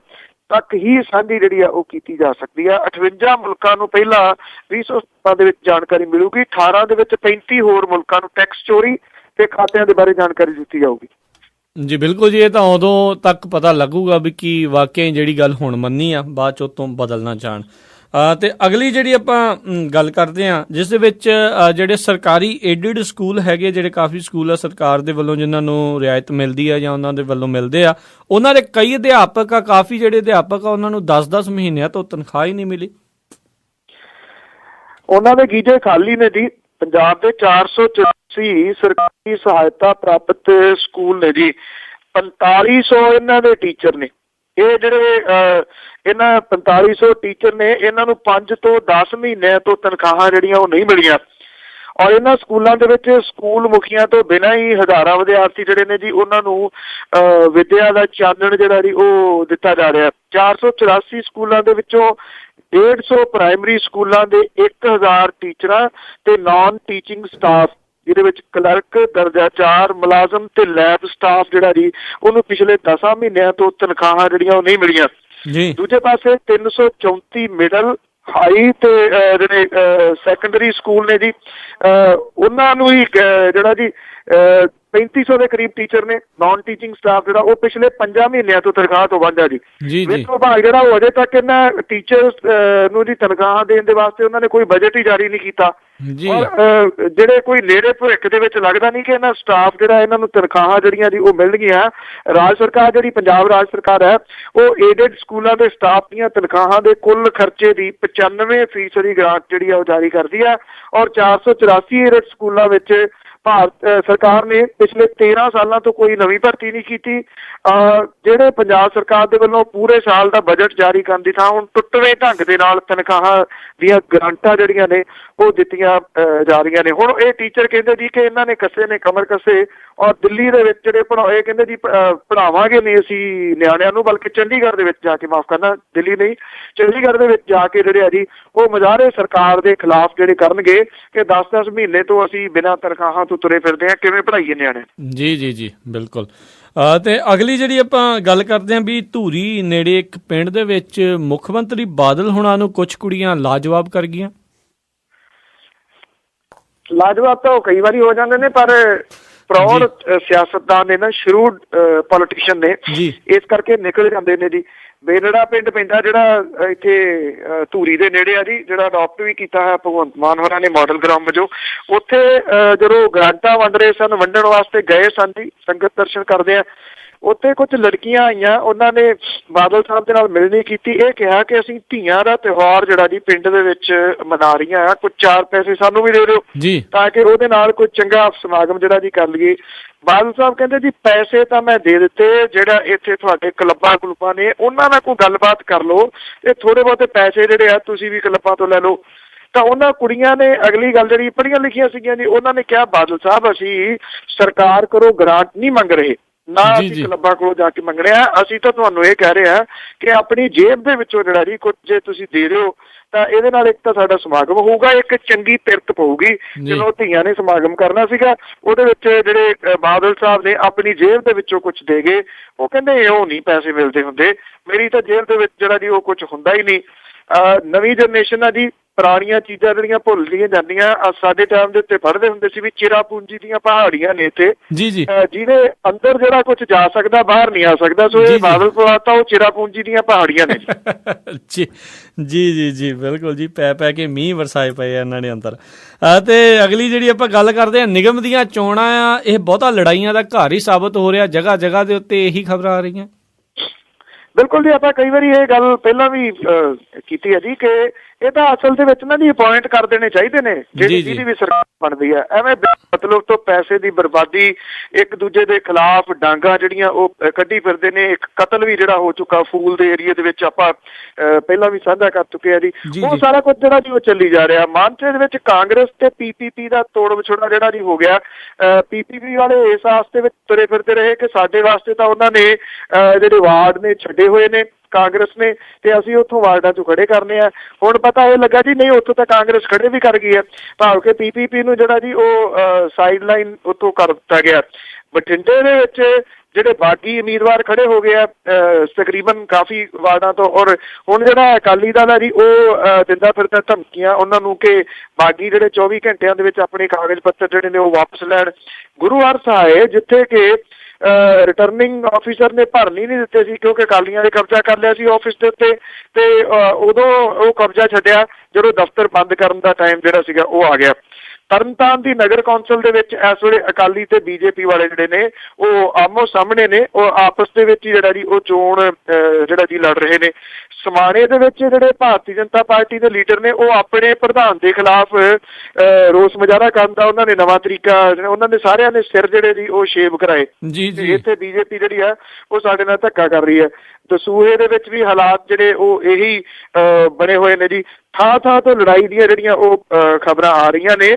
ਤੱਕ ਹੀ ਸਾਂਝੀ ਜਿਹੜੀ ਆ ਉਹ ਕੀਤੀ ਜਾ ਸਕਦੀ ਆ। 58 ਮੁਲਕਾਂ ਨੂੰ ਪਹਿਲਾਂ 2017 ਦੇ ਵਿੱਚ ਜਾਣਕਾਰੀ ਮਿਲੂਗੀ। 18 ਦੇ ਵਿੱਚ 35 ਹੋਰ ਮੁਲਕਾਂ ਨੂੰ ਟੈਕਸ ਚੋਰੀ ਤੇ ਖਾਤਿਆਂ ਦੇ ਬਾਰੇ ਜਾਣਕਾਰੀ ਦਿੱਤੀ ਜਾਊਗੀ ਜੀ। ਬਿਲਕੁਲ ਜੀ, ਇਹ ਤਾਂ ਉਦੋਂ ਤੱਕ ਪਤਾ ਲੱਗੂਗਾ ਵੀ ਕੀ ਵਾਕਿਆ ਜਿਹੜੀ ਗੱਲ ਹੁਣ ਮੰਨੀ ਆ, ਬਾਅਦ ਚ ਉਤੋਂ ਬਦਲਣਾ ਚਾਹਣ। ਤੇ ਅਗਲੀ ਜਿਹੜੀ ਆਪਾਂ ਗੱਲ ਕਰਦੇ ਹਾਂ, ਜਿਸ ਦੇ ਵਿੱਚ ਜਿਹੜੇ ਸਰਕਾਰੀ ਏਡਡ ਸਕੂਲ ਹੈਗੇ, ਜਿਹੜੇ ਕਾਫੀ ਸਕੂਲ ਆ ਸਰਕਾਰ ਦੇ ਵੱਲੋਂ ਜਿਨ੍ਹਾਂ ਨੂੰ ਰਿਆਇਤ ਮਿਲਦੀ ਆ ਜਾਂ ਉਹਨਾਂ ਦੇ ਵੱਲੋਂ ਮਿਲਦੇ ਆ, ਉਹਨਾਂ ਦੇ ਕਈ ਅਧਿਆਪਕ ਆ, ਕਾਫੀ ਜਿਹੜੇ ਅਧਿਆਪਕ ਆ ਉਹਨਾਂ ਨੂੰ 10-10 ਮਹੀਨਿਆਂ ਤੋਂ ਤਨਖਾਹ ਹੀ ਨਹੀਂ ਮਿਲੀ। ਉਹਨਾਂ ਦੇ ਗੀਜੇ ਖਾਲੀ ਨੇ ਜੀ। ਪੰਜਾਬ ਦੇ 484 ਸਰਕਾਰੀ ਸਹਾਇਤਾ ਪ੍ਰਾਪਤ ਸਕੂਲ ਨੇ ਜੀ। 4500 ਇਹਨਾਂ ਦੇ ਟੀਚਰ ਨੇ। ਇਹ ਜਿਹੜੇ ਇਹਨਾਂ 4500 ਟੀਚਰ ਨੇ, ਇਹਨਾਂ ਨੂੰ 5 ਤੋਂ 10 ਮਹੀਨਿਆਂ ਤੋਂ ਤਨਖਾਹਾਂ ਜਿਹੜੀਆਂ ਉਹ ਨਹੀਂ ਮਿਲੀਆਂ। ਔਰ ਇਹਨਾਂ ਸਕੂਲਾਂ ਦੇ ਵਿੱਚ ਸਕੂਲ ਮੁਖੀਆਂ ਤੋਂ ਬਿਨਾਂ ਹੀ ਹਜ਼ਾਰਾਂ ਵਿਦਿਆਰਥੀ ਜਿਹੜੇ ਨੇ ਜੀ ਉਹਨਾਂ ਨੂੰ ਵਿੱਦਿਆ ਦਾ ਚਾਨਣ ਜਿਹੜਾ ਜੀ ਉਹ ਦਿੱਤਾ ਜਾ ਰਿਹਾ। 484 ਸਕੂਲਾਂ ਦੇ ਵਿੱਚੋਂ 150 ਪ੍ਰਾਇਮਰੀ ਸਕੂਲਾਂ ਦੇ 1000 ਟੀਚਰਾਂ ਤੇ ਨਾਨ ਟੀਚਿੰਗ ਸਟਾਫ, ਜਿਹਦੇ ਵਿੱਚ ਕਲਰਕ, ਦਰਜਾ 4 ਮੁਲਾਜ਼ਮ ਤੇ ਲੈਬ ਸਟਾਫ ਜਿਹੜਾ ਜੀ ਉਹਨੂੰ ਪਿਛਲੇ 10 ਮਹੀਨਿਆਂ ਤੋਂ ਤਨਖਾਹਾਂ ਜਿਹੜੀਆਂ ਉਹ ਨਹੀਂ ਮਿਲੀਆਂ ਜੀ। ਦੂਜੇ ਪਾਸੇ 334 ਮਿਡਲ, ਹਾਈ ਤੇ ਜਿਹੜੇ ਸੈਕੰਡਰੀ ਸਕੂਲ ਨੇ ਜੀ, ਉਹਨਾਂ ਨੂੰ ਹੀ ਜਿਹੜਾ ਜੀ 3500 ਦੇ ਕਰੀਬ ਟੀਚਰ ਨੇ। ਨਾਨ ਟੀਚਿੰਗ ਸਟਾਫ ਜਿਹੜਾ ਉਹ ਪਿਛਲੇ 5 ਮਹੀਨਿਆਂ ਤੋਂ ਤਨਖਾਹ ਤੋਂ ਵਾਂਝਾ ਜੀ। ਵਿੱਤ ਵਿਭਾਗ ਜਿਹੜਾ ਉਹ ਅਜੇ ਤੱਕ ਇਹਨਾਂ ਟੀਚਰਸ ਨੂੰ ਦੀ ਤਨਖਾਹ ਦੇਣ ਦੇ ਵਾਸਤੇ ਉਹਨਾਂ ਨੇ ਕੋਈ ਬਜਟ ਹੀ ਜਾਰੀ ਨਹੀਂ ਕੀਤਾ। ਔਰ ਜਿਹੜੇ ਕੋਈ ਨੇੜੇ ਭਵਿੱਖ ਦੇ ਵਿੱਚ ਲੱਗਦਾ ਨਹੀਂ ਕਿ ਇਹਨਾਂ ਸਟਾਫ ਜਿਹੜਾ ਇਹਨਾਂ ਨੂੰ ਤਨਖਾਹਾਂ ਜਿਹੜੀਆਂ ਜੀ ਉਹ ਮਿਲਣਗੀਆਂ। ਰਾਜ ਸਰਕਾਰ ਜਿਹੜੀ ਪੰਜਾਬ ਰਾਜ ਸਰਕਾਰ ਹੈ ਉਹ ਏਡਡ ਸਕੂਲਾਂ ਦੇ ਸਟਾਫ ਦੀਆਂ ਤਨਖਾਹਾਂ ਦੇ ਕੁੱਲ ਖਰਚੇ ਦੀ 95% ਗ੍ਰਾਂਟ ਜਿਹੜੀ ਆ ਉਹ ਜਾਰੀ ਕਰਦੀ ਹੈ। ਔਰ 484 ਏਡਡ ਸਕੂਲਾਂ ਵਿੱਚ ਭਾਰਤ ਸਰਕਾਰ ਨੇ ਪਿਛਲੇ 13 ਸਾਲਾਂ ਤੋਂ ਕੋਈ ਨਵੀਂ ਭਰਤੀ ਨਹੀਂ ਕੀਤੀ। ਜਿਹੜੇ ਪੰਜਾਬ ਸਰਕਾਰ ਦੇ ਵੱਲੋਂ ਪੂਰੇ ਸਾਲ ਦਾ ਬਜਟ ਜਾਰੀ ਕਰਨ ਦੀ ਥਾਂ ਹੁਣ ਟੁੱਟਵੇਂ ਢੰਗ ਦੇ ਨਾਲ ਤਨਖਾਹਾਂ ਦੀਆਂ ਗਰਾਂਟਾਂ ਜਿਹੜੀਆਂ ਨੇ ਉਹ ਦਿੱਤੀਆਂ ਜਾ ਰਹੀਆਂ ਨੇ। ਹੁਣ ਇਹ ਟੀਚਰ ਕਹਿੰਦੇ ਜੀ ਕਿ ਇਹਨਾਂ ਨੇ ਕੱਸੇ ਨੇ ਕਮਰ ਕੱਸੇ। ਔਰ ਦਿੱਲੀ ਦੇ ਵਿੱਚ ਜਿਹੜੇ ਪੜ੍ਹਾਏ ਕਹਿੰਦੇ ਜੀ ਪੜ੍ਹਾਵਾਂਗੇ ਨਹੀਂ ਅਸੀਂ ਨਿਆਣਿਆਂ ਨੂੰ, ਬਲਕਿ ਚੰਡੀਗੜ੍ਹ ਦੇ ਵਿੱਚ ਜਾ ਕੇ, ਮਾਫ਼ ਕਰਨਾ ਦਿੱਲੀ ਨਹੀਂ, ਚੰਡੀਗੜ੍ਹ ਦੇ ਵਿੱਚ ਜਾ ਕੇ ਜਿਹੜੇ ਆ ਜੀ ਉਹ ਮੁਜ਼ਾਹਰੇ ਸਰਕਾਰ ਦੇ ਖਿਲਾਫ ਜਿਹੜੇ ਕਰਨਗੇ ਕਿ 10-10 ਮਹੀਨੇ ਤੋਂ ਅਸੀਂ ਬਿਨਾਂ ਤਨਖਾਹਾਂ ਤੋਂ ਤੁਰੇ ਫਿਰਦੇ ਹਾਂ, ਕਿਵੇਂ ਪੜ੍ਹਾਈਏ ਨਿਆਣੇ। ਜੀ ਬਿਲਕੁਲ। ਤੇ ਅਗਲੀ ਜਿਹੜੀ ਆਪਾਂ ਗੱਲ ਕਰਦੇ ਹਾਂ ਵੀ ਧੂਰੀ ਨੇੜੇ ਇੱਕ ਪਿੰਡ ਦੇ ਵਿੱਚ ਮੁੱਖ ਮੰਤਰੀ ਬਾਦਲ ਹੁਣਾਂ ਨੂੰ ਕੁਝ ਕੁੜੀਆਂ ਲਾਜਵਾਬ ਕਰ ਗਈਆਂ। ਲਾਜਵਾਬ ਤਾਂ ਉਹ ਕਈ ਵਾਰੀ ਹੋ ਜਾਂਦੇ ਨੇ, ਪਰ ਪ੍ਰੌੜ ਸਿਆਸਤਦਾਨ ਨੇ ਨਾ, ਸ਼ਰੂਡ ਪੋਲੀਟੀਸ਼ੀਅਨ ਨੇ, ਇਸ ਕਰਕੇ ਨਿਕਲ ਜਾਂਦੇ ਨੇ ਜੀ। ਬੇਨੜਾ ਪਿੰਡ ਪੈਂਦਾ ਜਿਹੜਾ ਇੱਥੇ ਧੂਰੀ ਦੇ ਨੇੜੇ ਆ ਜੀ, ਜਿਹੜਾ ਅਡੋਪਟ ਵੀ ਕੀਤਾ ਹੈ ਭਗਵੰਤ ਮਾਨ ਹੋਰਾਂ ਨੇ ਮਾਡਲ ਗਰਾਊਂਡ ਵਜੋਂ। ਉੱਥੇ ਜਦੋਂ ਗ੍ਰਾਂਟਾਂ ਵੰਡ ਰਹੇ ਸਨ, ਵੰਡਣ ਵਾਸਤੇ ਗਏ ਸਨ ਜੀ, ਸੰਗਤ ਦਰਸ਼ਨ ਕਰਦੇ ਆ, ਉੱਥੇ ਕੁਝ ਲੜਕੀਆਂ ਆਈਆਂ, ਉਹਨਾਂ ਨੇ ਬਾਦਲ ਸਾਹਿਬ ਦੇ ਨਾਲ ਮਿਲਣੀ ਕੀਤੀ। ਇਹ ਕਿਹਾ ਕਿ ਅਸੀਂ ਧੀਆਂ ਦਾ ਤਿਉਹਾਰ ਜਿਹੜਾ ਜੀ ਪਿੰਡ ਦੇ ਵਿੱਚ ਮਨਾ ਰਹੀਆਂ ਆ, ਕੁਝ 4 ਪੈਸੇ ਸਾਨੂੰ ਵੀ ਦੇ ਦਿਓ ਤਾਂ ਕਿ ਉਹਦੇ ਨਾਲ ਕੋਈ ਚੰਗਾ ਸਮਾਗਮ ਜਿਹੜਾ ਜੀ ਕਰ ਲਈਏ। ਬਾਦਲ ਸਾਹਿਬ ਕਹਿੰਦੇ ਜੀ ਪੈਸੇ ਤਾਂ ਮੈਂ ਦੇ ਦਿੱਤੇ, ਜਿਹੜਾ ਇੱਥੇ ਤੁਹਾਡੇ ਕਲੱਬਾਂ ਨੇ ਉਹਨਾਂ ਨਾਲ ਕੋਈ ਗੱਲਬਾਤ ਕਰ ਲਓ ਤੇ ਥੋੜੇ ਬਹੁਤੇ ਪੈਸੇ ਜਿਹੜੇ ਆ ਤੁਸੀਂ ਵੀ ਕਲੱਬਾਂ ਤੋਂ ਲੈ ਲਓ। ਤਾਂ ਉਹਨਾਂ ਕੁੜੀਆਂ ਨੇ ਅਗਲੀ ਗੱਲ ਜਿਹੜੀ ਪੜ੍ਹੀਆਂ ਲਿਖੀਆਂ ਸੀਗੀਆਂ ਜੀ, ਉਹਨਾਂ ਨੇ ਕਿਹਾ ਬਾਦਲ ਸਾਹਿਬ ਅਸੀਂ ਸਰਕਾਰ ਕੋਲੋਂ ਗ੍ਰਾਂਟ ਨਹੀਂ ਮੰਗ ਰਹੇ, ਨਾ ਅਸੀਂ ਕਲੱਬਾਂ ਕੋਲੋਂ ਜਾ ਕੇ ਮੰਗ ਰਹੇ ਹਾਂ, ਅਸੀਂ ਤਾਂ ਤੁਹਾਨੂੰ ਇਹ ਕਹਿ ਰਹੇ ਹਾਂ ਕਿ ਆਪਣੀ ਜੇਬ ਦੇ ਵਿੱਚੋਂ ਜਿਹੜਾ ਜੀ ਕੁਝ ਜੇ ਤੁਸੀਂ ਦੇ ਰਹੇ ਹੋ ਤਾਂ ਇਹਦੇ ਨਾਲ ਇੱਕ ਤਾਂ ਸਾਡਾ ਸਮਾਗਮ ਹੋਊਗਾ, ਇੱਕ ਚੰਗੀ ਪਿਰਤ ਪਊਗੀ। ਜਦੋਂ ਧੀਆਂ ਨੇ ਸਮਾਗਮ ਕਰਨਾ ਸੀਗਾ ਉਹਦੇ ਵਿੱਚ ਜਿਹੜੇ ਬਾਦਲ ਸਾਹਿਬ ਨੇ ਆਪਣੀ ਜੇਬ ਦੇ ਵਿੱਚੋਂ ਕੁਝ ਦੇ ਗਏ। ਉਹ ਕਹਿੰਦੇ ਉਹ ਨਹੀਂ ਪੈਸੇ ਮਿਲਦੇ ਹੁੰਦੇ, ਮੇਰੀ ਤਾਂ ਜੇਬ ਦੇ ਵਿੱਚ ਜਿਹੜਾ ਜੀ ਉਹ ਕੁਝ ਹੁੰਦਾ ਹੀ ਨਹੀਂ। ਨਵੀਂ ਜਨਰੇਸ਼ਨ ਆ ਜੀ, ਪੁਰਾਣੀਆਂ ਚੀਜ਼ਾਂ ਜਿਹੜੀਆਂ ਭੁੱਲਦੀਆਂ ਜਾਂਦੀਆਂ। ਸਾਡੇ ਟਾਈਮ ਦੇ ਉੱਤੇ ਪੜ੍ਹਦੇ ਹੁੰਦੇ ਸੀ ਵੀ ਚਿਰਾਪੂੰਜੀ ਦੀਆਂ ਪਹਾੜੀਆਂ ਨੇ ਇੱਥੇ, ਜਿਹਦੇ ਅੰਦਰ ਜਿਹੜਾ ਕੁਝ ਜਾ ਸਕਦਾ ਬਾਹਰ ਨਹੀਂ ਆ ਸਕਦਾ। ਸੋ ਇਹ ਬਾਦਲ ਪਰਿਵਾਰ ਤਾਂ ਉਹ ਚਿਰਾਪੂੰਜੀ ਦੀਆਂ ਪਹਾੜੀਆਂ ਨੇ ਜੀ ਜੀ ਜੀ ਜੀ ਬਿਲਕੁਲ ਜੀ। ਪੈ ਕੇ ਮੀਂਹ ਵਰਸਾਏ ਪਏ ਆ ਇਹਨਾਂ ਨੇ ਅੰਦਰ। ਤੇ ਅਗਲੀ ਜਿਹੜੀ ਆਪਾਂ ਗੱਲ ਕਰਦੇ ਹਾਂ ਨਿਗਮ ਦੀਆਂ ਚੋਣਾਂ ਆ, ਇਹ ਬਹੁਤਾ ਲੜਾਈਆਂ ਦਾ ਘਰ ਹੀ ਸਾਬਤ ਹੋ ਰਿਹਾ। ਜਗ੍ਹਾ ਜਗ੍ਹਾ ਦੇ ਉੱਤੇ ਇਹੀ ਖਬਰਾਂ ਆ ਰਹੀਆਂ। ਬਿਲਕੁਲ ਜੀ, ਆਪਾਂ ਕਈ ਵਾਰੀ ਇਹ ਗੱਲ ਪਹਿਲਾਂ ਵੀ ਕੀਤੀ ਹੈ ਜੀ ਕਿ ਇਹ ਤਾਂ ਅਸਲ ਦੇ ਵਿੱਚ ਨਾ ਜੀ ਅਪੁਆਇੰਟ ਕਰ ਦੇਣੇ ਚਾਹੀਦੇ ਨੇ ਜਿਹਦੀ ਵੀ ਸਰਕਾਰ ਬਣਦੀ ਹੈ। ਐਵੇਂ ਮਤਲਬ ਤੋਂ ਪੈਸੇ ਦੀ ਬਰਬਾਦੀ, ਇੱਕ ਦੂਜੇ ਦੇ ਖਿਲਾਫ ਡਾਂਗਾਂ ਜਿਹੜੀਆਂ ਉਹ ਕੱਢੀ ਫਿਰਦੇ ਨੇ। ਇੱਕ ਕਤਲ ਵੀ ਜਿਹੜਾ ਹੋ ਚੁੱਕਾ ਫੂਲ ਦੇ ਏਰੀਏ ਦੇ ਵਿੱਚ, ਆਪਾਂ ਪਹਿਲਾਂ ਵੀ ਸਾਂਝਾ ਕਰ ਚੁੱਕੇ ਆ ਜੀ। ਉਹ ਸਾਰਾ ਕੁਝ ਜਿਹੜਾ ਜੀ ਉਹ ਚੱਲੀ ਜਾ ਰਿਹਾ। ਮਾਨਸੇ ਦੇ ਵਿੱਚ ਕਾਂਗਰਸ ਤੇ PPP ਦਾ ਤੋੜ ਵਿਛੋੜਾ ਜਿਹੜਾ ਜੀ ਹੋ ਗਿਆ। PPP ਵਾਲੇ ਇਸ ਆਸਤੇ ਵਿੱਚ ਤੁਰੇ ਫਿਰਦੇ ਰਹੇ ਕਿ ਸਾਡੇ ਵਾਸਤੇ ਤਾਂ ਉਹਨਾਂ ਨੇ ਜਿਹੜੇ ਵਾਰਡ ਨੇ ਛੱਡੇ ਹੋਏ ਨੇ ਕਾਂਗਰਸ ਨੇ, ਤੇ ਅਸੀਂ ਉੱਥੋਂ ਵਾਰਡਾਂ 'ਚੋਂ ਖੜੇ ਕਰਨੇ ਆ। ਹੁਣ ਪਤਾ ਇਹ ਲੱਗਾ ਜੀ ਨਹੀਂ, ਉੱਥੋਂ ਤਾਂ ਕਾਂਗਰਸ ਖੜੇ ਵੀ ਕਰ ਗਈ ਹੈ, ਭਾਵ ਕਿ PPP ਨੂੰ ਜਿਹੜਾ ਜੀ ਉਹ ਸਾਈਡ ਲਾਈਨ ਉੱਥੋਂ ਕਰ ਦਿੱਤਾ ਗਿਆ। ਬਠਿੰਡੇ ਦੇ ਵਿੱਚ ਜਿਹੜੇ ਬਾਗੀ ਉਮੀਦਵਾਰ ਖੜੇ ਹੋ ਗਏ ਆ ਤਕਰੀਬਨ ਕਾਫੀ ਵਾਰਡਾਂ ਤੋਂ, ਔਰ ਹੁਣ ਜਿਹੜਾ ਅਕਾਲੀ ਦਲ ਹੈ ਜੀ ਉਹ ਦਿੰਦਾ ਫਿਰਦਾ ਧਮਕੀਆਂ ਉਹਨਾਂ ਨੂੰ ਕਿ ਬਾਗੀ ਜਿਹੜੇ 24 ਘੰਟਿਆਂ ਦੇ ਵਿੱਚ ਆਪਣੇ ਕਾਗਜ਼ ਪੱਤਰ ਜਿਹੜੇ ਨੇ ਉਹ ਵਾਪਸ ਲੈਣ। ਗੁਰੂ ਹਰਸਹਾਏ ਜਿੱਥੇ ਕਿ ਰਿਟਰਨਿੰਗ ਆਫਿਸਰ ਨੇ ਭਰਨੀ ਨਹੀਂ ਦਿੱਤੇ ਸੀ ਕਿਉਂਕਿ ਅਕਾਲੀਆਂ ਨੇ ਕਬਜ਼ਾ ਕਰ ਲਿਆ ਸੀ ਆਫਿਸ ਦੇ ਉੱਤੇ, ਤੇ ਉਦੋਂ ਉਹ ਕਬਜ਼ਾ ਛੱਡਿਆ ਜਦੋਂ ਦਫ਼ਤਰ ਬੰਦ ਕਰਨ ਦਾ ਟਾਈਮ ਜਿਹੜਾ ਸੀਗਾ ਉਹ ਆ ਗਿਆ। ਤਰਨਤਾਰਨ ਦੀ ਨਗਰ ਕੌਂਸਲ ਦੇ ਵਿੱਚ ਇਸ ਵੇਲੇ ਅਕਾਲੀ ਤੇ BJP ਵਾਲੇ ਜਿਹੜੇ ਨੇ ਉਹ ਆਮੋ ਸਾਹਮਣੇ ਨੇ, ਉਹ ਆਪਸ ਦੇ ਵਿੱਚ ਹੀ ਜਿਹੜਾ ਜੀ ਉਹ ਚੋਣ ਜਿਹੜਾ ਜੀ ਲੜ ਰਹੇ ਨੇ। ਸਮਾਣੇ ਦੇ ਵਿੱਚ ਜਿਹੜੇ ਭਾਰਤੀ ਜਨਤਾ ਪਾਰਟੀ ਦੇ ਲੀਡਰ ਨੇ ਉਹ ਆਪਣੇ ਪ੍ਰਧਾਨ ਦੇ ਖਿਲਾਫ ਰੋਸ ਮੁਜ਼ਾਹਰਾ ਕਰਨ ਦਾ ਉਹਨਾਂ ਨੇ ਨਵਾਂ ਤਰੀਕਾ, ਉਹਨਾਂ ਨੇ ਸਾਰਿਆਂ ਨੇ ਸਿਰ ਜਿਹੜੇ ਜੀ ਉਹ ਸ਼ੇਵ ਕਰਾਏ। ਇੱਥੇ BJP ਜਿਹੜੀ ਆ ਉਹ ਸਾਡੇ ਨਾਲ ਧੱਕਾ ਕਰ ਰਹੀ ਹੈ। ਦਸੂਹੇ ਦੇ ਵਿੱਚ ਵੀ ਹਾਲਾਤ ਜਿਹੜੇ ਉਹ ਇਹੀ ਬਣੇ ਹੋਏ ਨੇ ਜੀ। ਥਾਂ ਥਾਂ ਤੋਂ ਲੜਾਈ ਦੀਆਂ ਜਿਹੜੀਆਂ ਉਹ ਖਬਰਾਂ ਆ ਰਹੀਆਂ ਨੇ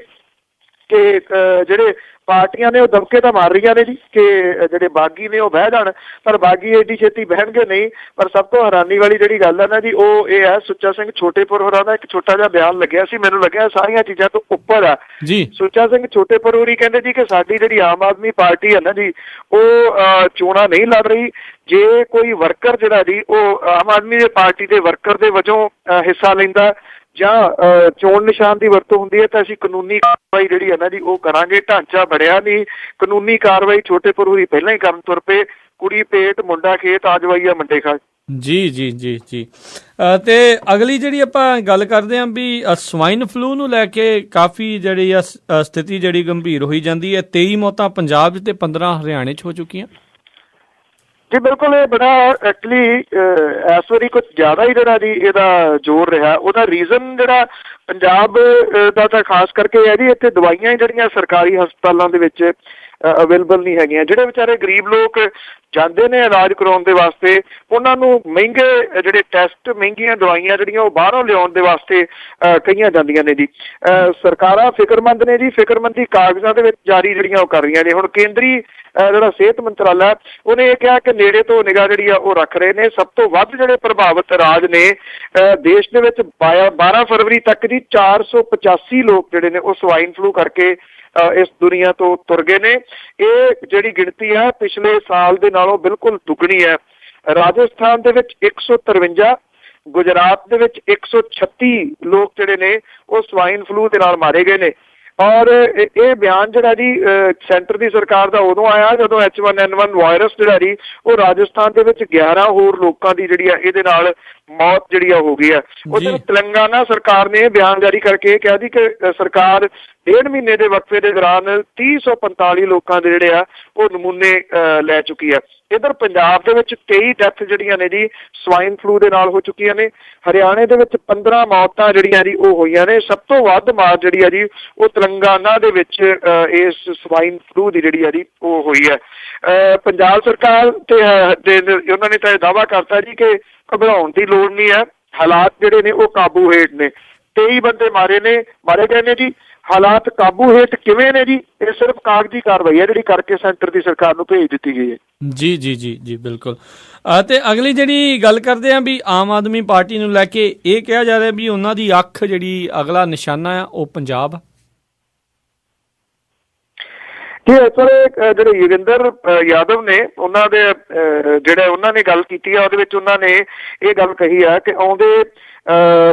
ਕਿ ਜਿਹੜੇ ਪਾਰਟੀਆਂ ਨੇ ਉਹ ਦਬਕੇ ਤਾਂ ਮਾਰ ਰਹੀਆਂ ਨੇ ਜੀ ਕਿ ਜਿਹੜੇ ਬਾਗੀ ਨੇ ਉਹ ਬਹਿ ਜਾਣ, ਪਰ ਬਾਗੀ ਐਡੀ ਛੇਤੀ ਬਹਿਣਗੇ ਨਹੀਂ। ਪਰ ਸਭ ਤੋਂ ਹੈਰਾਨੀ ਵਾਲੀ ਜਿਹੜੀ ਗੱਲ ਹੈ ਨਾ ਜੀ ਉਹ ਇਹ ਹੈ, ਸੁੱਚਾ ਸਿੰਘ ਛੋਟੇਪੁਰ ਹੋਰਾਂ ਦਾ ਇੱਕ ਛੋਟਾ ਜਿਹਾ ਬਿਆਨ ਲੱਗਿਆ ਸੀ, ਮੈਨੂੰ ਲੱਗਿਆ ਸਾਰੀਆਂ ਚੀਜ਼ਾਂ ਤੋਂ ਉੱਪਰ ਆ ਜੀ। ਸੁੱਚਾ ਸਿੰਘ ਛੋਟੇਪੁਰ ਹੋਰੀ ਕਹਿੰਦੇ ਜੀ ਕਿ ਸਾਡੀ ਜਿਹੜੀ ਆਮ ਆਦਮੀ ਪਾਰਟੀ ਹੈ ਨਾ ਜੀ ਉਹ ਚੋਣਾਂ ਨਹੀਂ ਲੜ ਰਹੀ। ਜੇ ਕੋਈ ਵਰਕਰ ਜਿਹੜਾ ਜੀ ਉਹ ਆਮ ਆਦਮੀ ਪਾਰਟੀ ਦੇ ਵਰਕਰ ਦੇ ਵਜੋਂ ਹਿੱਸਾ ਲੈਂਦਾ ਜਾਂ ਚੋਣ ਨਿਸ਼ਾਨ ਦੀ ਵਰਤੋਂ ਹੁੰਦੀ ਹੈ ਤਾਂ ਅਸੀਂ ਕਾਨੂੰਨੀ ਕਾਰਵਾਈ ਜਿਹੜੀ ਹੈ ਨਾ ਜੀ ਉਹ ਕਰਾਂਗੇ। ਢਾਂਚਾ ਬਣਿਆ ਨਹੀਂ, ਕਾਨੂੰਨੀ ਕਾਰਵਾਈ ਛੋਟੇਪੁਰ ਹੋਰੀ ਪਹਿਲਾਂ ਹੀ ਕਰਨ ਤੁਰ ਪਏ। ਕੁੜੀ ਪੇਟ ਮੁੰਡਾ ਖੇਤ ਆ ਜਵਾਈਆ ਮੰਡੇ ਖਾ। ਜੀ ਜੀ ਜੀ ਜੀ। ਤੇ ਅਗਲੀ ਜਿਹੜੀ ਆਪਾਂ ਗੱਲ ਕਰਦੇ ਹਾਂ ਵੀ ਸਵਾਈਨ ਫਲੂ ਨੂੰ ਲੈ ਕੇ ਕਾਫੀ ਜਿਹੜੀ ਆ ਸਥਿਤੀ ਜਿਹੜੀ ਗੰਭੀਰ ਹੋਈ ਜਾਂਦੀ ਹੈ। 23 ਮੌਤਾਂ ਪੰਜਾਬ 'ਚ ਤੇ 15 ਹਰਿਆਣੇ 'ਚ ਹੋ ਚੁੱਕੀਆਂ। ਜੀ ਬਿਲਕੁਲ, ਇਹ ਬੜਾ ਐਕਚੁਅਲੀ ਇਸ ਵਾਰੀ ਕੁਝ ਜ਼ਿਆਦਾ ਹੀ ਜਿਹੜਾ ਜੀ ਇਹਦਾ ਜ਼ੋਰ ਰਿਹਾ। ਉਹਦਾ ਰੀਜ਼ਨ ਜਿਹੜਾ ਪੰਜਾਬ ਦਾ ਤਾਂ ਖਾਸ ਕਰਕੇ ਹੈ ਜੀ, ਇੱਥੇ ਦਵਾਈਆਂ ਜਿਹੜੀਆਂ ਸਰਕਾਰੀ ਹਸਪਤਾਲਾਂ ਦੇ ਵਿੱਚ ਅਵੇਲੇਬਲ ਨਹੀਂ ਹੈਗੀਆਂ। ਜਿਹੜੇ ਵਿਚਾਰੇ ਗਰੀਬ ਲੋਕ ਜਾਂਦੇ ਨੇ ਇਲਾਜ ਕਰਾਉਣ ਦੇ ਵਾਸਤੇ, ਉਹਨਾਂ ਨੂੰ ਮਹਿੰਗੇ ਜਿਹੜੇ ਟੈਸਟ, ਮਹਿੰਗੀਆਂ ਦਵਾਈਆਂ ਜਿਹੜੀਆਂ ਉਹ ਬਾਹਰੋਂ ਲਿਆਉਣ ਦੇ ਵਾਸਤੇ ਕਹੀਆਂ ਜਾਂਦੀਆਂ ਨੇ ਜੀ। ਸਰਕਾਰਾਂ ਫਿਕਰਮੰਦ ਨੇ ਜੀ, ਫਿਕਰਮੰਦੀ ਕਾਗਜ਼ਾਂ ਦੇ ਵਿੱਚ ਜਾਰੀ ਜਿਹੜੀਆਂ ਉਹ ਕਰ ਰਹੀਆਂ ਨੇ। ਹੁਣ ਕੇਂਦਰੀ ਜਿਹੜਾ ਸਿਹਤ ਮੰਤਰਾਲਾ ਉਹਨੇ ਇਹ ਕਿਹਾ ਕਿ ਨੇੜੇ ਤੋਂ ਨਿਗਾਹ ਜਿਹੜੀ ਆ ਉਹ ਰੱਖ ਰਹੇ ਨੇ। ਸਭ ਤੋਂ ਵੱਧ ਜਿਹੜੇ ਪ੍ਰਭਾਵਿਤ ਰਾਜ ਨੇ ਦੇਸ਼ ਦੇ ਵਿੱਚ 12 ਫਰਵਰੀ ਤੱਕ ਜੀ 485 ਲੋਕ ਜਿਹੜੇ ਨੇ ਉਹ ਸਵਾਈਨ ਫਲੂ ਕਰਕੇ ਇਸ ਦੁਨੀਆ ਤੋਂ ਤੁਰ ਗਏ ਨੇ। ਇਹ ਜਿਹੜੀ ਗਿਣਤੀ ਹੈ ਪਿਛਲੇ ਸਾਲ ਦੇ ਨਾਲੋਂ ਬਿਲਕੁਲ ਦੁੱਗਣੀ ਹੈ। ਰਾਜਸਥਾਨ ਦੇ ਵਿੱਚ 153, ਗੁਜਰਾਤ ਦੇ ਵਿੱਚ 136 ਲੋਕ ਜਿਹੜੇ ਨੇ ਉਹ ਸਵਾਈਨ ਫਲੂ ਦੇ ਨਾਲ ਮਾਰੇ ਗਏ ਨੇ। ਔਰ ਇਹ ਬਿਆਨ ਜਿਹੜਾ ਜੀ ਸੈਂਟਰ ਦੀ ਸਰਕਾਰ ਦਾ ਉਦੋਂ ਆਇਆ ਜਦੋਂ H1N1 ਵਾਇਰਸ ਜਿਹੜਾ ਜੀ ਉਹ ਰਾਜਸਥਾਨ ਦੇ ਵਿੱਚ 11 ਹੋਰ ਲੋਕਾਂ ਦੀ ਜਿਹੜੀ ਆ ਇਹਦੇ ਨਾਲ ਮੌਤ ਜਿਹੜੀ ਆ ਹੋ ਗਈ ਹੈ। ਉਧਰ ਤੇਲੰਗਾਨਾ ਸਰਕਾਰ ਨੇ ਬਿਆਨ ਜਾਰੀ ਕਰਕੇ ਕਿਹਾ ਜੀ ਕਿ ਸਰਕਾਰ 1.5 ਮਹੀਨੇ ਦੇ ਵਕਫੇ ਦੇ ਦੌਰਾਨ 345 ਲੋਕਾਂ ਦੇ ਜਿਹੜੇ ਆ ਉਹ ਨਮੂਨੇ ਲੈ ਚੁੱਕੀ ਹੈ। ਇੱਧਰ ਪੰਜਾਬ ਦੇ ਵਿੱਚ 23 ਡੈਥ ਜਿਹੜੀਆਂ ਨੇ ਜੀ ਸਵਾਈਨ ਫਲੂ ਦੇ ਨਾਲ ਹੋ ਚੁੱਕੀਆਂ ਨੇ। ਹਰਿਆਣੇ ਦੇ ਵਿੱਚ 15 ਮੌਤਾਂ ਜਿਹੜੀਆਂ ਜੀ ਉਹ ਹੋਈਆਂ ਨੇ। ਸਭ ਤੋਂ ਵੱਧ ਮੌਤ ਜਿਹੜੀ ਆ ਜੀ ਉਹ ਤੇਲੰਗਾਨਾ ਦੇ ਵਿੱਚ ਇਸ ਸਵਾਈਨ ਫਲੂ ਦੀ ਜਿਹੜੀ ਆ ਜੀ ਉਹ ਹੋਈ ਹੈ। ਪੰਜਾਬ ਸਰਕਾਰ ਤੇ ਉਹਨਾਂ ਨੇ ਤਾਂ ਇਹ ਦਾਅਵਾ ਕਰਤਾ ਜੀ ਕਿ ਘਬਰਾਉਣ ਦੀ ਲੋੜ ਨਹੀਂ ਹੈ, ਹਾਲਾਤ ਜਿਹੜੇ ਨੇ ਉਹ ਕਾਬੂ ਹੇਠ ਨੇ। 23 ਬੰਦੇ ਮਾਰੇ ਗਏ ਨੇ ਜੀ। ਹਾਲਾਤ ਕਾਬੂ ਹੇਠ ਕਿਵੇਂ ਨੇ ਜੀ? ਇਹ ਸਿਰਫ ਕਾਗਜ਼ੀ ਕਾਰਵਾਈ ਹੈ ਜਿਹੜੀ ਕਰਕੇ ਸੈਂਟਰ ਦੀ ਸਰਕਾਰ ਨੂੰ ਭੇਜ ਦਿੱਤੀ ਗਈ ਹੈ। ਜੀ ਜੀ ਜੀ ਜੀ ਬਿਲਕੁਲ। ਤੇ ਅਗਲੀ ਜਿਹੜੀ ਗੱਲ ਕਰਦੇ ਹਾਂ ਵੀ ਆਮ ਆਦਮੀ ਪਾਰਟੀ ਨੂੰ ਲੈ ਕੇ ਇਹ ਕਿਹਾ ਜਾ ਰਿਹਾ ਵੀ ਉਹਨਾਂ ਦੀ ਅੱਖ ਜਿਹੜੀ ਅਗਲਾ ਨਿਸ਼ਾਨਾ ਆ ਉਹ ਪੰਜਾਬ। ਜੀ ਇਸ ਵੇਲੇ ਜਿਹੜੇ ਯੋਗਿੰਦਰ ਯਾਦਵ ਨੇ ਉਹਨਾਂ ਦੇ ਜਿਹੜੇ ਉਹਨਾਂ ਨੇ ਗੱਲ ਕੀਤੀ ਆ ਉਹਦੇ ਵਿੱਚ ਉਹਨਾਂ ਨੇ ਇਹ ਗੱਲ ਕਹੀ ਆ ਕਿ ਆਉਂਦੇ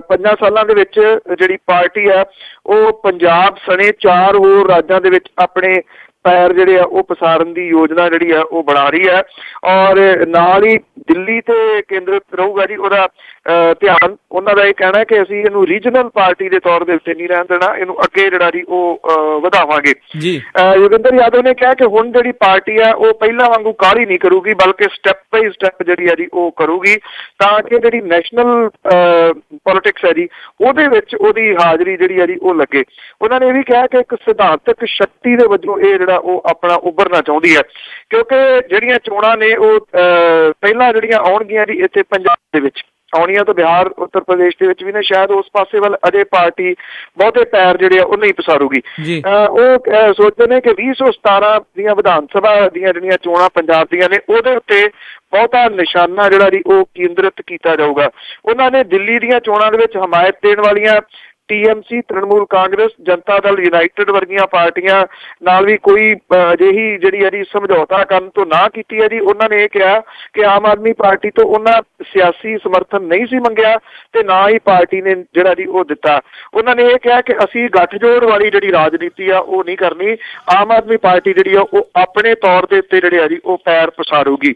5 ਸਾਲਾਂ ਦੇ ਵਿੱਚ ਜਿਹੜੀ ਪਾਰਟੀ ਆ ਉਹ ਪੰਜਾਬ ਸਣੇ 4 ਹੋਰ ਰਾਜਾਂ ਦੇ ਵਿੱਚ ਆਪਣੇ ਪੈਰ ਜਿਹੜੇ ਆ ਉਹ ਪਸਾਰਨ ਦੀ ਯੋਜਨਾ ਜਿਹੜੀ ਆ ਉਹ ਬਣਾ ਰਹੀ ਹੈ ਔਰ ਨਾਲ ਹੀ ਦਿੱਲੀ ਤੇ ਕੇਂਦਰਿਤ ਰਹੂਗਾ ਜੀ ਉਹਦਾ ਧਿਆਨ। ਉਹਨਾਂ ਦਾ ਇਹ ਕਹਿਣਾ ਕਿ ਅਸੀਂ ਇਹਨੂੰ ਰੀਜਨਲ ਪਾਰਟੀ ਦੇ ਤੌਰ ਦੇ ਉੱਤੇ ਨਹੀਂ ਰਹਿਣ ਦੇਣਾ, ਇਹਨੂੰ ਅੱਗੇ ਜਿਹੜਾ ਜੀ ਉਹ ਵਧਾਵਾਂਗੇ। ਯੋਗਿੰਦਰ ਯਾਦਵ ਨੇ ਕਿਹਾ ਕਿ ਹੁਣ ਜਿਹੜੀ ਪਾਰਟੀ ਆ ਉਹ ਪਹਿਲਾਂ ਵਾਂਗੂ ਕਾਹਲੀ ਨਹੀਂ ਕਰੂਗੀ ਬਲਕਿ ਸਟੈਪ ਬਾਈ ਸਟੈਪ ਜਿਹੜੀ ਆ ਜੀ ਉਹ ਕਰੂਗੀ ਤਾਂ ਕਿ ਜਿਹੜੀ ਨੈਸ਼ਨਲ ਪੋਲੀਟਿਕਸ ਹੈ ਜੀ ਉਹਦੇ ਵਿੱਚ ਉਹਦੀ ਹਾਜ਼ਰੀ ਜਿਹੜੀ ਆ ਜੀ ਉਹ ਲੱਗੇ। ਉਹਨਾਂ ਨੇ ਇਹ ਵੀ ਕਿਹਾ ਕਿ ਇੱਕ ਸਿਧਾਂਤਕ ਸ਼ਕਤੀ ਦੇ ਵਜੋਂ ਇਹ ਜਿਹੜਾ ਉਹ ਆਪਣਾ ਉੱਭਰਨਾ ਚਾਹੁੰਦੀ ਹੈ ਕਿਉਂਕਿ ਜਿਹੜੀਆਂ ਚੋਣਾਂ ਨੇ ਉਹ ਪਹਿਲਾਂ ਜਿਹੜੀਆਂ ਆਉਣਗੀਆਂ ਜੀ ਇੱਥੇ ਪੰਜਾਬ ਦੇ ਵਿੱਚ ਆਉਣੀਆਂ ਤਾਂ ਬਿਹਾਰ ਉੱਤਰ ਪ੍ਰਦੇਸ਼ ਦੇ ਵਿੱਚ ਵੀ ਨੇ, ਸ਼ਾਇਦ ਉਸ ਪਾਸੇ ਵੱਲ ਅਜੇ ਪਾਰਟੀ ਬਹੁਤੇ ਪੈਰ ਜਿਹੜੇ ਆ ਉਹ ਨਹੀਂ ਪਸਾਰੂਗੀ। ਉਹ ਸੋਚਦੇ ਨੇ ਕਿ 2017 ਦੀਆਂ ਵਿਧਾਨ ਸਭਾ ਦੀਆਂ ਜਿਹੜੀਆਂ ਚੋਣਾਂ ਪੰਜਾਬ ਦੀਆਂ ਨੇ ਉਹਦੇ ਉੱਤੇ ਬਹੁਤਾ ਨਿਸ਼ਾਨਾ ਜਿਹੜਾ ਜੀ ਉਹ ਕੇਂਦਰਿਤ ਕੀਤਾ ਜਾਊਗਾ। ਉਹਨਾਂ ਨੇ ਦਿੱਲੀ ਦੀਆਂ ਚੋਣਾਂ ਦੇ ਵਿੱਚ ਹਮਾਇਤ ਦੇਣ ਵਾਲੀਆਂ TMC, ਤ੍ਰਿਣਮੂਲ ਕਾਂਗਰਸ, ਜਨਤਾ ਦਲ ਯੂਨਾਈਟਿਡ ਵਰਗੀਆਂ ਪਾਰਟੀਆਂ ਨਾਲ ਵੀ ਕੋਈ ਅਜਿਹੀ ਜਿਹੜੀ ਹੈ ਜੀ ਸਮਝੌਤਾ ਕਰਨ ਤੋਂ ਨਾ ਕੀਤੀ ਹੈ ਜੀ। ਉਹਨਾਂ ਨੇ ਇਹ ਕਿਹਾ ਕਿ ਆਮ ਆਦਮੀ ਪਾਰਟੀ ਤੋਂ ਉਹਨਾਂ ਸਿਆਸੀ ਸਮਰਥਨ ਨਹੀਂ ਸੀ ਮੰਗਿਆ ਤੇ ਨਾ ਹੀ ਪਾਰਟੀ ਨੇ ਜਿਹੜਾ ਜੀ ਉਹ ਦਿੱਤਾ। ਉਹਨਾਂ ਨੇ ਇਹ ਕਿਹਾ ਕਿ ਅਸੀਂ ਗੱਠਜੋੜ ਵਾਲੀ ਜਿਹੜੀ ਰਾਜਨੀਤੀ ਆ ਉਹ ਨਹੀਂ ਕਰਨੀ, ਆਮ ਆਦਮੀ ਪਾਰਟੀ ਜਿਹੜੀ ਆ ਉਹ ਆਪਣੇ ਤੌਰ ਦੇ ਉੱਤੇ ਜਿਹੜੇ ਆ ਜੀ ਉਹ ਪੈਰ ਪਸਾਰੂਗੀ।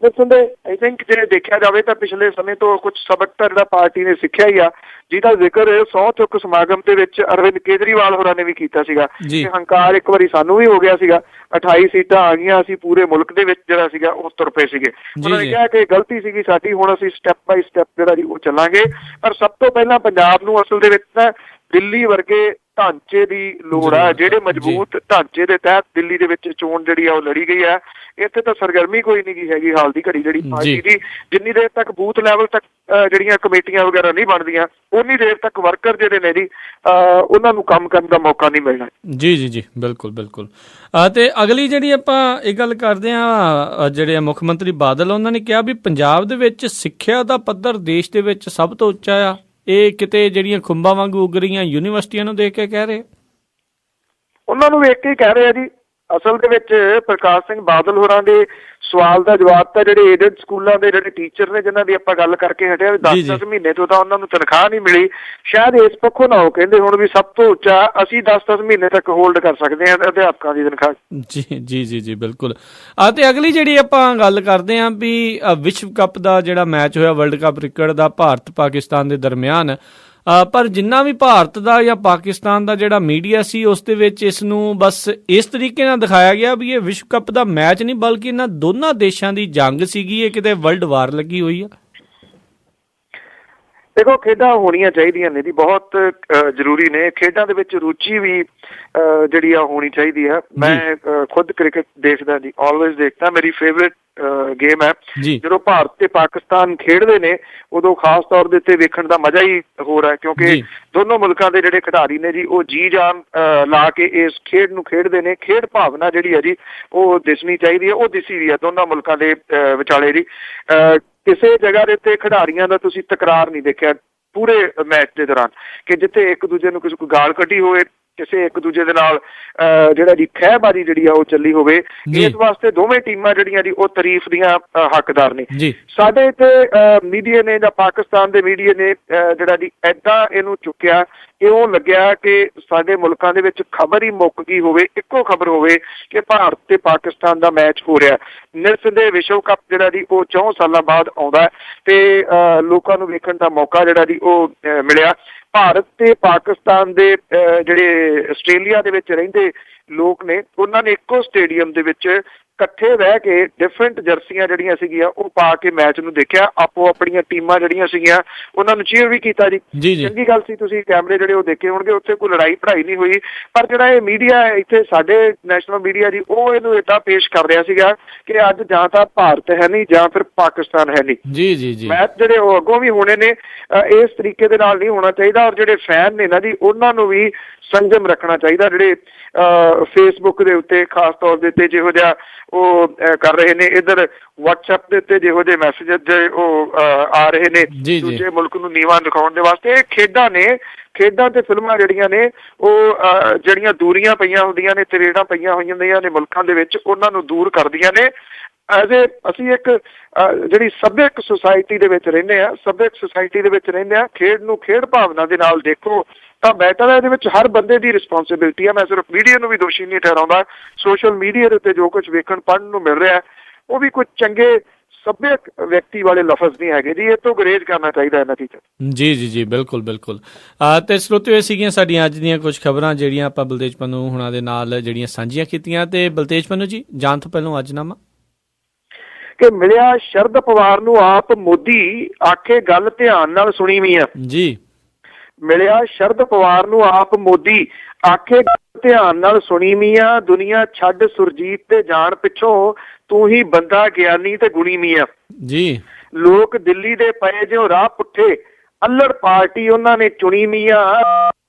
ਆਈ ਥਿੰਕ ਜੇ ਦੇਖਿਆ ਜਾਵੇ ਤਾਂ ਪਿਛਲੇ ਸਮੇਂ ਤੋਂ ਕੁਝ ਸਬਕ ਤਾਂ ਜਿਹੜਾ ਪਾਰਟੀ ਨੇ ਸਿੱਖਿਆ ਹੀ ਆ, ਜਿਹਦਾ ਜ਼ਿਕਰ ਸਹੁੰ ਚੁੱਕ ਸਮਾਗਮ ਦੇ ਵਿੱਚ ਅਰਵਿੰਦ ਕੇਜਰੀਵਾਲ ਹੋਰਾਂ ਨੇ ਵੀ ਕੀਤਾ ਸੀਗਾ ਕਿ ਹੰਕਾਰ ਇੱਕ ਵਾਰੀ ਸਾਨੂੰ ਵੀ ਹੋ ਗਿਆ ਸੀਗਾ, 28 ਸੀਟਾਂ ਆ ਗਈਆਂ, ਅਸੀਂ ਪੂਰੇ ਮੁਲਕ ਦੇ ਵਿੱਚ ਜਿਹੜਾ ਸੀਗਾ ਉਹ ਤੁਰ ਪਏ ਸੀਗੇ। ਉਹਨਾਂ ਨੇ ਕਿਹਾ ਕਿ ਗਲਤੀ ਸੀਗੀ ਸਾਡੀ, ਹੁਣ ਅਸੀਂ ਸਟੈਪ ਬਾਈ ਸਟੈਪ ਜਿਹੜਾ ਜੀ ਉਹ ਚੱਲਾਂਗੇ। ਪਰ ਸਭ ਤੋਂ ਪਹਿਲਾਂ ਪੰਜਾਬ ਨੂੰ ਅਸਲ ਦੇ ਵਿੱਚ ਤਾਂ ਦਿੱਲੀ ਵਰਗੇ ਢਾਂਚੇ ਦੀ ਲੋੜ ਆ, ਜਿਹੜੇ ਮਜ਼ਬੂਤ ਢਾਂਚੇ ਦੇ ਤਹਿਤ ਦਿੱਲੀ ਦੇ ਵਿੱਚ ਚੋਣ ਜਿਹੜੀ ਆ ਉਹ ਲੜੀ ਗਈ ਹੈ। ਇੱਥੇ ਤਾਂ ਸਰਗਰਮੀ ਕੋਈ ਨਹੀਂ ਹੈਗੀ ਹਾਲ ਦੀ ਘੜੀ ਜਿਹੜੀ ਪਾਰਟੀ ਦੀ, ਜਿੰਨੀ ਦੇਰ ਤੱਕ ਬੂਥ ਲੈਵਲ ਤੱਕ ਜਿਹੜੀਆਂ ਕਮੇਟੀਆਂ ਵਗੈਰਾ ਨਹੀਂ ਬਣਦੀਆਂ ਉਨੀ ਦੇਰ ਤੱਕ ਵਰਕਰ ਜਿਹੜੇ ਨੇ ਜੀ ਉਹਨਾਂ ਨੂੰ ਕੰਮ ਕਰਨ ਦਾ ਮੌਕਾ ਨਹੀਂ ਮਿਲਣਾ। ਜੀ ਬਿਲਕੁਲ। ਤੇ ਅਗਲੀ ਜਿਹੜੀ ਆਪਾਂ ਇਹ ਗੱਲ ਕਰਦੇ ਹਾਂ, ਜਿਹੜੇ ਮੁੱਖ ਮੰਤਰੀ ਬਾਦਲ ਉਹਨਾਂ ਨੇ ਕਿਹਾ ਵੀ ਪੰਜਾਬ ਦੇ ਵਿੱਚ ਸਿੱਖਿਆ ਦਾ ਪੱਧਰ ਦੇਸ਼ ਦੇ ਵਿੱਚ ਸਭ ਤੋਂ ਉੱਚਾ ਆ। ਇਹ ਕਿਤੇ ਜਿਹੜੀਆਂ ਖੁੰਬਾਂ ਵਾਂਗੂ ਉੱਗ ਰਹੀਆਂ ਯੂਨੀਵਰਸਿਟੀਆਂ ਨੂੰ ਦੇਖ ਕੇ ਕਹਿ ਰਹੇ, ਉਹਨਾਂ ਨੂੰ ਵੇਖ ਕੇ ਕਹਿ ਰਹੇ ਆ ਜੀ। ਅਸਲ ਦੇ ਵਿੱਚ ਪ੍ਰਕਾਸ਼ ਸਿੰਘ ਬਾਦਲ ਹੋਰਾਂ ਦੇ ਸਵਾਲ ਦਾ ਜਵਾਬ ਤਾਂ ਜਿਹੜੇ ਏਡਡ ਸਕੂਲਾਂ ਦੇ ਜਿਹੜੇ ਟੀਚਰ ਨੇ ਜਿਨ੍ਹਾਂ ਦੀ ਆਪਾਂ ਗੱਲ ਕਰਕੇ ਹਟਿਆ 10-10 ਮਹੀਨੇ ਤੋਂ ਤਾਂ ਉਹਨਾਂ ਨੂੰ ਤਨਖਾਹ ਨਹੀਂ ਮਿਲੀ, ਸ਼ਾਇਦ ਇਸ ਪੱਖੋਂ ਨਾ ਉਹ ਕਹਿੰਦੇ ਹੁਣ ਵੀ ਸਭ ਤੋਂ ਉੱਚਾ ਅਸੀਂ 10-10 ਮਹੀਨੇ ਤੱਕ ਹੋਲਡ ਕਰ ਸਕਦੇ ਹਾਂ ਅਧਿਆਪਕਾਂ ਦੀ ਤਨਖਾਹ। ਜੀ ਬਿਲਕੁਲ। ਤੇ ਅਗਲੀ ਜਿਹੜੀ ਆਪਾਂ ਗੱਲ ਕਰਦੇ ਹਾਂ ਵੀ ਵਿਸ਼ਵ ਕੱਪ ਦਾ ਜਿਹੜਾ ਮੈਚ ਹੋਇਆ ਵਰਲਡ ਕੱਪ ਕ੍ਰਿਕਟ ਦਾ ਭਾਰਤ ਪਾਕਿਸਤਾਨ ਦੇ ਦਰਮਿਆਨ, ਪਰ ਜਿੰਨਾ ਵੀ ਭਾਰਤ ਦਾ ਜਾਂ ਪਾਕਿਸਤਾਨ ਦਾ ਜਿਹੜਾ ਮੀਡੀਆ ਸੀ ਉਸ ਦੇ ਵਿੱਚ ਇਸ ਨੂੰ ਬਸ ਇਸ ਤਰੀਕੇ ਨਾਲ ਦਿਖਾਇਆ ਗਿਆ ਵੀ ਇਹ ਵਿਸ਼ਵ ਕੱਪ ਦਾ ਮੈਚ ਨਹੀਂ ਬਲਕਿ ਇਹਨਾਂ ਦੋਨਾਂ ਦੇਸ਼ਾਂ ਦੀ ਜੰਗ ਸੀਗੀ, ਇਹ ਕਿਤੇ ਵਰਲਡ ਵਾਰ ਲੱਗੀ ਹੋਈ ਆ। ਦੇਖੋ ਖੇਡਾਂ ਹੋਣੀਆਂ ਚਾਹੀਦੀਆਂ ਨੇ ਜੀ, ਬਹੁਤ ਜ਼ਰੂਰੀ ਨੇ। ਖੇਡਾਂ ਦੇ ਵਿੱਚ ਰੁਚੀ ਵੀ ਜਿਹੜੀ ਆ ਹੋਣੀ ਚਾਹੀਦੀ ਹੈ। ਮੈਂ ਖੁਦ ਕ੍ਰਿਕਟ ਦੇਖਦਾ ਜੀ, ਆਲਵੇਜ਼ ਦੇਖਦਾ, ਮੇਰੀ ਫੇਵਰੇਟ ਗੇਮ ਹੈ। ਜਦੋਂ ਭਾਰਤ ਤੇ ਪਾਕਿਸਤਾਨ ਖੇਡਦੇ ਨੇ ਉਦੋਂ ਖਾਸ ਤੌਰ ਦੇ ਉੱਤੇ ਵੇਖਣ ਦਾ ਮਜ਼ਾ ਹੀ ਹੋਰ ਹੈ ਕਿਉਂਕਿ ਦੋਨੋਂ ਮੁਲਕਾਂ ਦੇ ਜਿਹੜੇ ਖਿਡਾਰੀ ਨੇ ਜੀ ਉਹ ਜੀ ਜਾਨ ਲਾ ਕੇ ਇਸ ਖੇਡ ਨੂੰ ਖੇਡਦੇ ਨੇ। ਖੇਡ ਭਾਵਨਾ ਜਿਹੜੀ ਹੈ ਜੀ ਉਹ ਦਿਸਣੀ ਚਾਹੀਦੀ ਹੈ, ਉਹ ਦਿਸੀ ਵੀ ਹੈ ਦੋਨਾਂ ਮੁਲਕਾਂ ਦੇ ਵਿਚਾਲੇ ਜੀ। ਕਿਸੇ ਜਗ੍ਹਾ ਦੇ ਉੱਤੇ ਖਿਡਾਰੀਆਂ ਦਾ ਤੁਸੀਂ ਤਕਰਾਰ ਨਹੀਂ ਦੇਖਿਆ ਪੂਰੇ ਮੈਚ ਦੇ ਦੌਰਾਨ ਕਿ ਜਿੱਥੇ ਇੱਕ ਦੂਜੇ ਨੂੰ ਕਿਸੇ ਕੋਈ ਗਾਲ ਕੱਢੀ ਹੋਵੇ, ਕਿਸੇ ਇੱਕ ਦੂਜੇ ਦੇ ਨਾਲ ਜਿਹੜਾ ਜੀ ਖਹਿਬਾਜ਼ੀ ਜਿਹੜੀ ਆ ਉਹ ਚੱਲੀ ਹੋਵੇ। ਇਸ ਵਾਸਤੇ ਦੋਵੇਂ ਟੀਮਾਂ ਜਿਹੜੀਆਂ ਜੀ ਉਹ ਤਾਰੀਫ ਦੀਆਂ ਹੱਕਦਾਰ ਨੇ। ਸਾਡੇ ਇੱਥੇ ਮੀਡੀਆ ਨੇ ਜਾਂ ਪਾਕਿਸਤਾਨ ਦੇ ਮੀਡੀਆ ਨੇ ਜਿਹੜਾ ਜੀ ਏਦਾਂ ਇਹਨੂੰ ਚੁੱਕਿਆ, ਇਉਂ ਲੱਗਿਆ ਕਿ ਸਾਡੇ ਮੁਲਕਾਂ ਦੇ ਵਿੱਚ ਖਬਰ ਹੀ ਮੁੱਕ ਗਈ ਹੋਵੇ, ਇੱਕੋ ਖਬਰ ਹੋਵੇ ਕਿ ਭਾਰਤ ਤੇ ਪਾਕਿਸਤਾਨ ਦਾ ਮੈਚ ਹੋ ਰਿਹਾ। ਨਿਰਸੰਦੇਹ ਵਿਸ਼ਵ ਕੱਪ ਜਿਹੜਾ ਜੀ ਉਹ 4 ਸਾਲਾਂ ਬਾਅਦ ਆਉਂਦਾ ਤੇ ਲੋਕਾਂ ਨੂੰ ਵੇਖਣ ਦਾ ਮੌਕਾ ਜਿਹੜਾ ਜੀ ਉਹ ਮਿਲਿਆ। ਭਾਰਤ ਤੇ ਪਾਕਿਸਤਾਨ ਦੇ ਜਿਹੜੇ ਆਸਟ੍ਰੇਲੀਆ ਦੇ ਵਿੱਚ ਰਹਿੰਦੇ ਲੋਕ ਨੇ ਉਹਨਾਂ ਨੇ ਇੱਕੋ ਸਟੇਡੀਅਮ ਦੇ ਵਿੱਚ ਇਕੱਠੇ ਬਹਿ ਕੇ ਡਿਫਰੈਂਟ ਜਰਸੀਆਂ ਜਿਹੜੀਆਂ ਸੀਗੀਆਂ ਉਹ ਪਾ ਕੇ ਮੈਚ ਨੂੰ ਦੇਖਿਆ। ਆਪੋ ਆਪਣੀਆਂ ਟੀਮਾਂ ਜਿਹੜੀਆਂ ਸੀਗੀਆਂ ਉਹਨਾਂ ਨੂੰ ਚੀਅਰ ਵੀ ਕੀਤਾ ਜੀ। ਚੰਗੀ ਗੱਲ ਸੀ, ਤੁਸੀਂ ਕੈਮਰੇ ਜਿਹੜੇ ਉਹ ਦੇਖੇ ਹੋਣਗੇ, ਉੱਥੇ ਕੋਈ ਲੜਾਈ ਪੜਾਈ ਨਹੀਂ ਹੋਈ। ਪਰ ਜਿਹੜਾ ਇਹ ਮੀਡੀਆ ਇੱਥੇ ਸਾਡੇ ਨੈਸ਼ਨਲ ਮੀਡੀਆ ਜੀ ਉਹ ਇਹਨੂੰ ਏਦਾਂ ਪੇਸ਼ ਕਰ ਰਿਹਾ ਸੀਗਾ ਕਿ ਅੱਜ ਜਾਂ ਤਾਂ ਭਾਰਤ ਹੈ ਨਹੀਂ ਜਾਂ ਫਿਰ ਪਾਕਿਸਤਾਨ ਹੈ ਨਹੀਂ। ਮੈਚ ਜਿਹੜੇ ਉਹ ਅੱਗੋਂ ਵੀ ਹੋਣੇ ਨੇ, ਇਸ ਤਰੀਕੇ ਦੇ ਨਾਲ ਨਹੀਂ ਹੋਣਾ ਚਾਹੀਦਾ। ਔਰ ਜਿਹੜੇ ਫੈਨ ਨੇ ਨਾ ਜੀ ਉਹਨਾਂ ਨੂੰ ਵੀ ਸੰਜਮ ਰੱਖਣਾ ਚਾਹੀਦਾ। ਜਿਹੜੇ ਫੇਸਬੁੱਕ ਦੇ ਉੱਤੇ ਖਾਸ ਤੌਰ ਦੇ ਉੱਤੇ ਜਿਹੋ ਜਿਹਾ ਉਹ ਕਰ ਰਹੇ ਨੇ। ਇੱਧਰ WhatsApp ਦੇ ਉੱਤੇ ਜਿਹੋ ਜਿਹੇ ਮੈਸੇਜ ਉਹ ਆ ਰਹੇ ਨੇ ਦੂਜੇ ਮੁਲਕ ਨੂੰ ਨੀਵਾਂ ਦਿਖਾਉਣ ਦੇ ਵਾਸਤੇ, ਇਹ ਖੇਡਾਂ ਨੇ। ਖੇਡਾਂ ਤੇ ਫਿਲਮਾਂ ਜਿਹੜੀਆਂ ਨੇ ਉਹ ਜਿਹੜੀਆਂ ਦੂਰੀਆਂ ਪਈਆਂ ਹੁੰਦੀਆਂ ਨੇ, ਤਰੇੜਾਂ ਪਈਆਂ ਹੋਈਆਂ ਹੁੰਦੀਆਂ ਨੇ ਮੁਲਕਾਂ ਦੇ ਵਿੱਚ, ਉਹਨਾਂ ਨੂੰ ਦੂਰ ਕਰਦੀਆਂ ਨੇ। ਅਸੀਂ ਇੱਕ ਜਿਹੜੀ ਸੱਭਿਅਕ ਸੁਸਾਇਟੀ ਦੇ ਵਿੱਚ ਰਹਿੰਦੇ ਹਾਂ, ਸੱਭਿਅਕ ਸੁਸਾਇਟੀ ਦੇ ਵਿੱਚ ਰਹਿੰਦੇ ਹਾਂ, ਖੇਡ ਨੂੰ ਖੇਡ ਭਾਵਨਾ ਦੇ ਨਾਲ ਦੇਖੋ ਤਾਂ ਬੈਟਰ ਹੈ। ਇਹਦੇ ਵਿੱਚ ਹਰ ਬੰਦੇ ਦੀ ਰਿਸਪੌਂਸਿਬਿਲਿਟੀ ਹੈ। ਮੈਂ ਸਿਰਫ ਮੀਡੀਆ ਨੂੰ ਵੀ ਦੋਸ਼ੀ ਨਹੀਂ ਠਹਿਰਾਉਂਦਾ। ਸੋਸ਼ਲ ਮੀਡੀਆ ਦੇ ਉੱਤੇ ਜੋ ਕੁਝ ਵੇਖਣ ਪੜ੍ਹਨ ਨੂੰ ਮਿਲ ਰਿਹਾ ਉਹ ਵੀ ਕੁਝ ਚੰਗੇ ਸੱਭਿਅਕ ਵਿਅਕਤੀ ਵਾਲੇ ਲਫ਼ਜ਼ ਨਹੀਂ ਹੈਗੇ ਜੀ। ਇਹ ਤੋਂ ਗੁਰੇਜ਼ ਕਰਨਾ ਚਾਹੀਦਾ ਇਹਨਾਂ ਚੀਜ਼ਾਂ। ਜੀ ਬਿਲਕੁਲ ਬਿਲਕੁਲ। ਤੇ ਸਰੋਤਿਓ, ਇਹ ਸੀਗੀਆਂ ਸਾਡੀਆਂ ਅੱਜ ਦੀਆਂ ਕੁਝ ਖਬਰਾਂ ਜਿਹੜੀਆਂ ਆਪਾਂ ਬਲਤੇਜ ਪੰਨੂ ਹੁਣਾਂ ਦੇ ਨਾਲ ਜਿਹੜੀਆਂ ਸਾਂਝੀਆਂ ਕੀਤੀਆਂ। ਤੇ ਬਲਤੇਜ ਪੰਨੂ ਜੀ, ਜਾਣ ਤੋਂ ਪਹਿਲਾਂ ਅੱਜਨਾਮਾ ਕਿ ਮਿਲਿਆ ਸ਼ਰਦ ਪਵਾਰ ਨੂੰ ਆਪ ਮੋਦੀ, ਆਖੇ ਗੱਲ ਧਿਆਨ ਨਾਲ ਸੁਣੀ ਵੀ ਆ ਜੀ। ਮਿਲਿਆ ਸ਼ਰਦ ਪਵਾਰ ਨੂੰ ਆਪ ਮੋਦੀ, ਆਖੇ ਧਿਆਨ ਨਾਲ ਸੁਣੀ ਮੀਆਂ, ਦੁਨੀਆ ਛੱਡ ਸੁਰਜੀਤ ਤੇ ਜਾਣ ਪਿੱਛੋਂ, ਤੂੰ ਹੀ ਬੰਦਾ ਗਿਆਨੀ ਤੇ ਗੁਣੀ ਮੀਆਂ ਜੀ। ਲੋਕ ਦਿੱਲੀ ਦੇ ਪਏ ਜਿਉਂ ਰਾਹ ਪੁੱਠੇ, ਅੱਲੜ ਪਾਰਟੀ ਉਹਨਾਂ ਨੇ ਚੁਣੀ ਮੀਆਂ,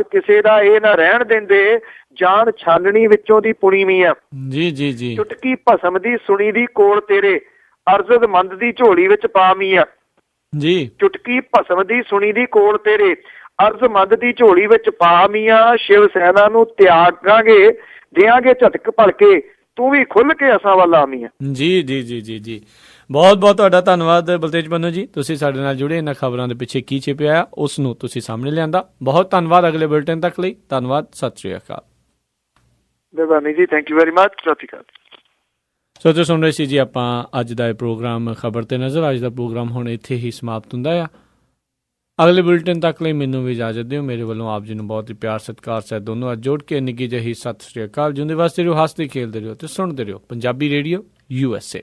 ਕਿਸੇ ਦਾ ਇਹ ਨਾ ਰਹਿਣ ਦਿੰਦੇ, ਜਾਨ ਛਾਨਣੀ ਵਿੱਚੋਂ ਦੀ ਪੁਣੀ ਮੀਆਂ ਜੀ। ਚੁਟਕੀ ਭਸਮ ਦੀ ਸੁਣੀ ਦੀ ਕੋਲ ਤੇਰੇ, ਅਰਜ਼ਦਮੰਦ ਦੀ ਝੋਲੀ ਵਿੱਚ ਪਾ ਮੀਆਂ ਜੀ। ਚੁਟਕੀ ਭਸਮ ਦੀ ਸੁਣੀ ਦੀ ਕੋਲ ਤੇਰੇ, ਅਰਜ਼ਮੰਦ ਦੀ ਝੋਲੀ ਵਿੱਚ ਪਾ ਮੀਆਂ, ਸ਼ਿਵ ਸੈਨਾ ਨੂੰ ਤਿਆਗਾਂਗੇ, ਦਿਆਂਗੇ ਝਟਕ ਭਲਕੇ, ਤੂੰ ਵੀ ਖੁੱਲ ਕੇ ਅਸਾਂ ਵੱਲ ਆ ਮੀਆਂ। ਜੀ। ਬਹੁਤ ਬਹੁਤ ਤੁਹਾਡਾ ਧੰਨਵਾਦ ਬਲਤੇਜ ਪੰਨੂ ਜੀ। ਤੁਸੀਂ ਸਾਡੇ ਨਾਲ ਜੁੜੇ, ਇਹਨਾਂ ਖਬਰਾਂ ਦੇ ਪਿੱਛੇ ਕੀ ਛਿਪਿਆ ਆ ਉਸ ਨੂੰ ਤੁਸੀਂ ਸਾਹਮਣੇ ਲਿਆਂਦਾ। ਬਹੁਤ ਧੰਨਵਾਦ। ਅਗਲੇ ਬੁਲੇਟਿਨ ਤੱਕ ਲਈ ਧੰਨਵਾਦ। ਸਤਿ ਸ਼੍ਰੀ ਅਕਾਲ। ਮਿਹਰਬਾਨੀ ਜੀ, ਥੈਂਕ ਯੂ ਵੈਰੀ ਮਚ। ਸਤਿ ਸ਼੍ਰੀ ਅਕਾਲ। ਸੋ ਤੁਸੀਂ ਸੁਣ ਰਹੇ ਸੀ ਜੀ ਆਪਾਂ ਅੱਜ ਦਾ ਇਹ ਪ੍ਰੋਗਰਾਮ ਖਬਰ ਤੇ ਨਜ਼ਰ। ਅੱਜ ਦਾ ਪ੍ਰੋਗਰਾਮ ਹੁਣ ਇੱਥੇ ਹੀ ਸਮਾਪਤ ਹੁੰਦਾ ਆ। ਅਗਲੇ ਬੁਲੇਟਿਨ ਤੱਕ ਲਈ ਮੈਨੂੰ ਵੀ ਇਜਾਜ਼ਤ ਦਿਓ। ਮੇਰੇ ਵੱਲੋਂ ਆਪ ਜੀ ਨੂੰ ਬਹੁਤ ਹੀ ਪਿਆਰ ਸਤਿਕਾਰ ਸਹਿਤ ਦੋਨੋਂ ਅੱਜ ਜੋੜ ਕੇ ਨਿੱਘੀ ਜਿਹੀ ਸਤਿ ਸ਼੍ਰੀ ਅਕਾਲ। ਜਿਉਂਦੇ ਵਾਸਤੇ ਰਹੋ, ਹੱਸਦੇ ਖੇਲਦੇ ਰਹੋ ਤੇ ਸੁਣਦੇ ਰਹੋ ਪੰਜਾਬੀ ਰੇਡੀਓ USA।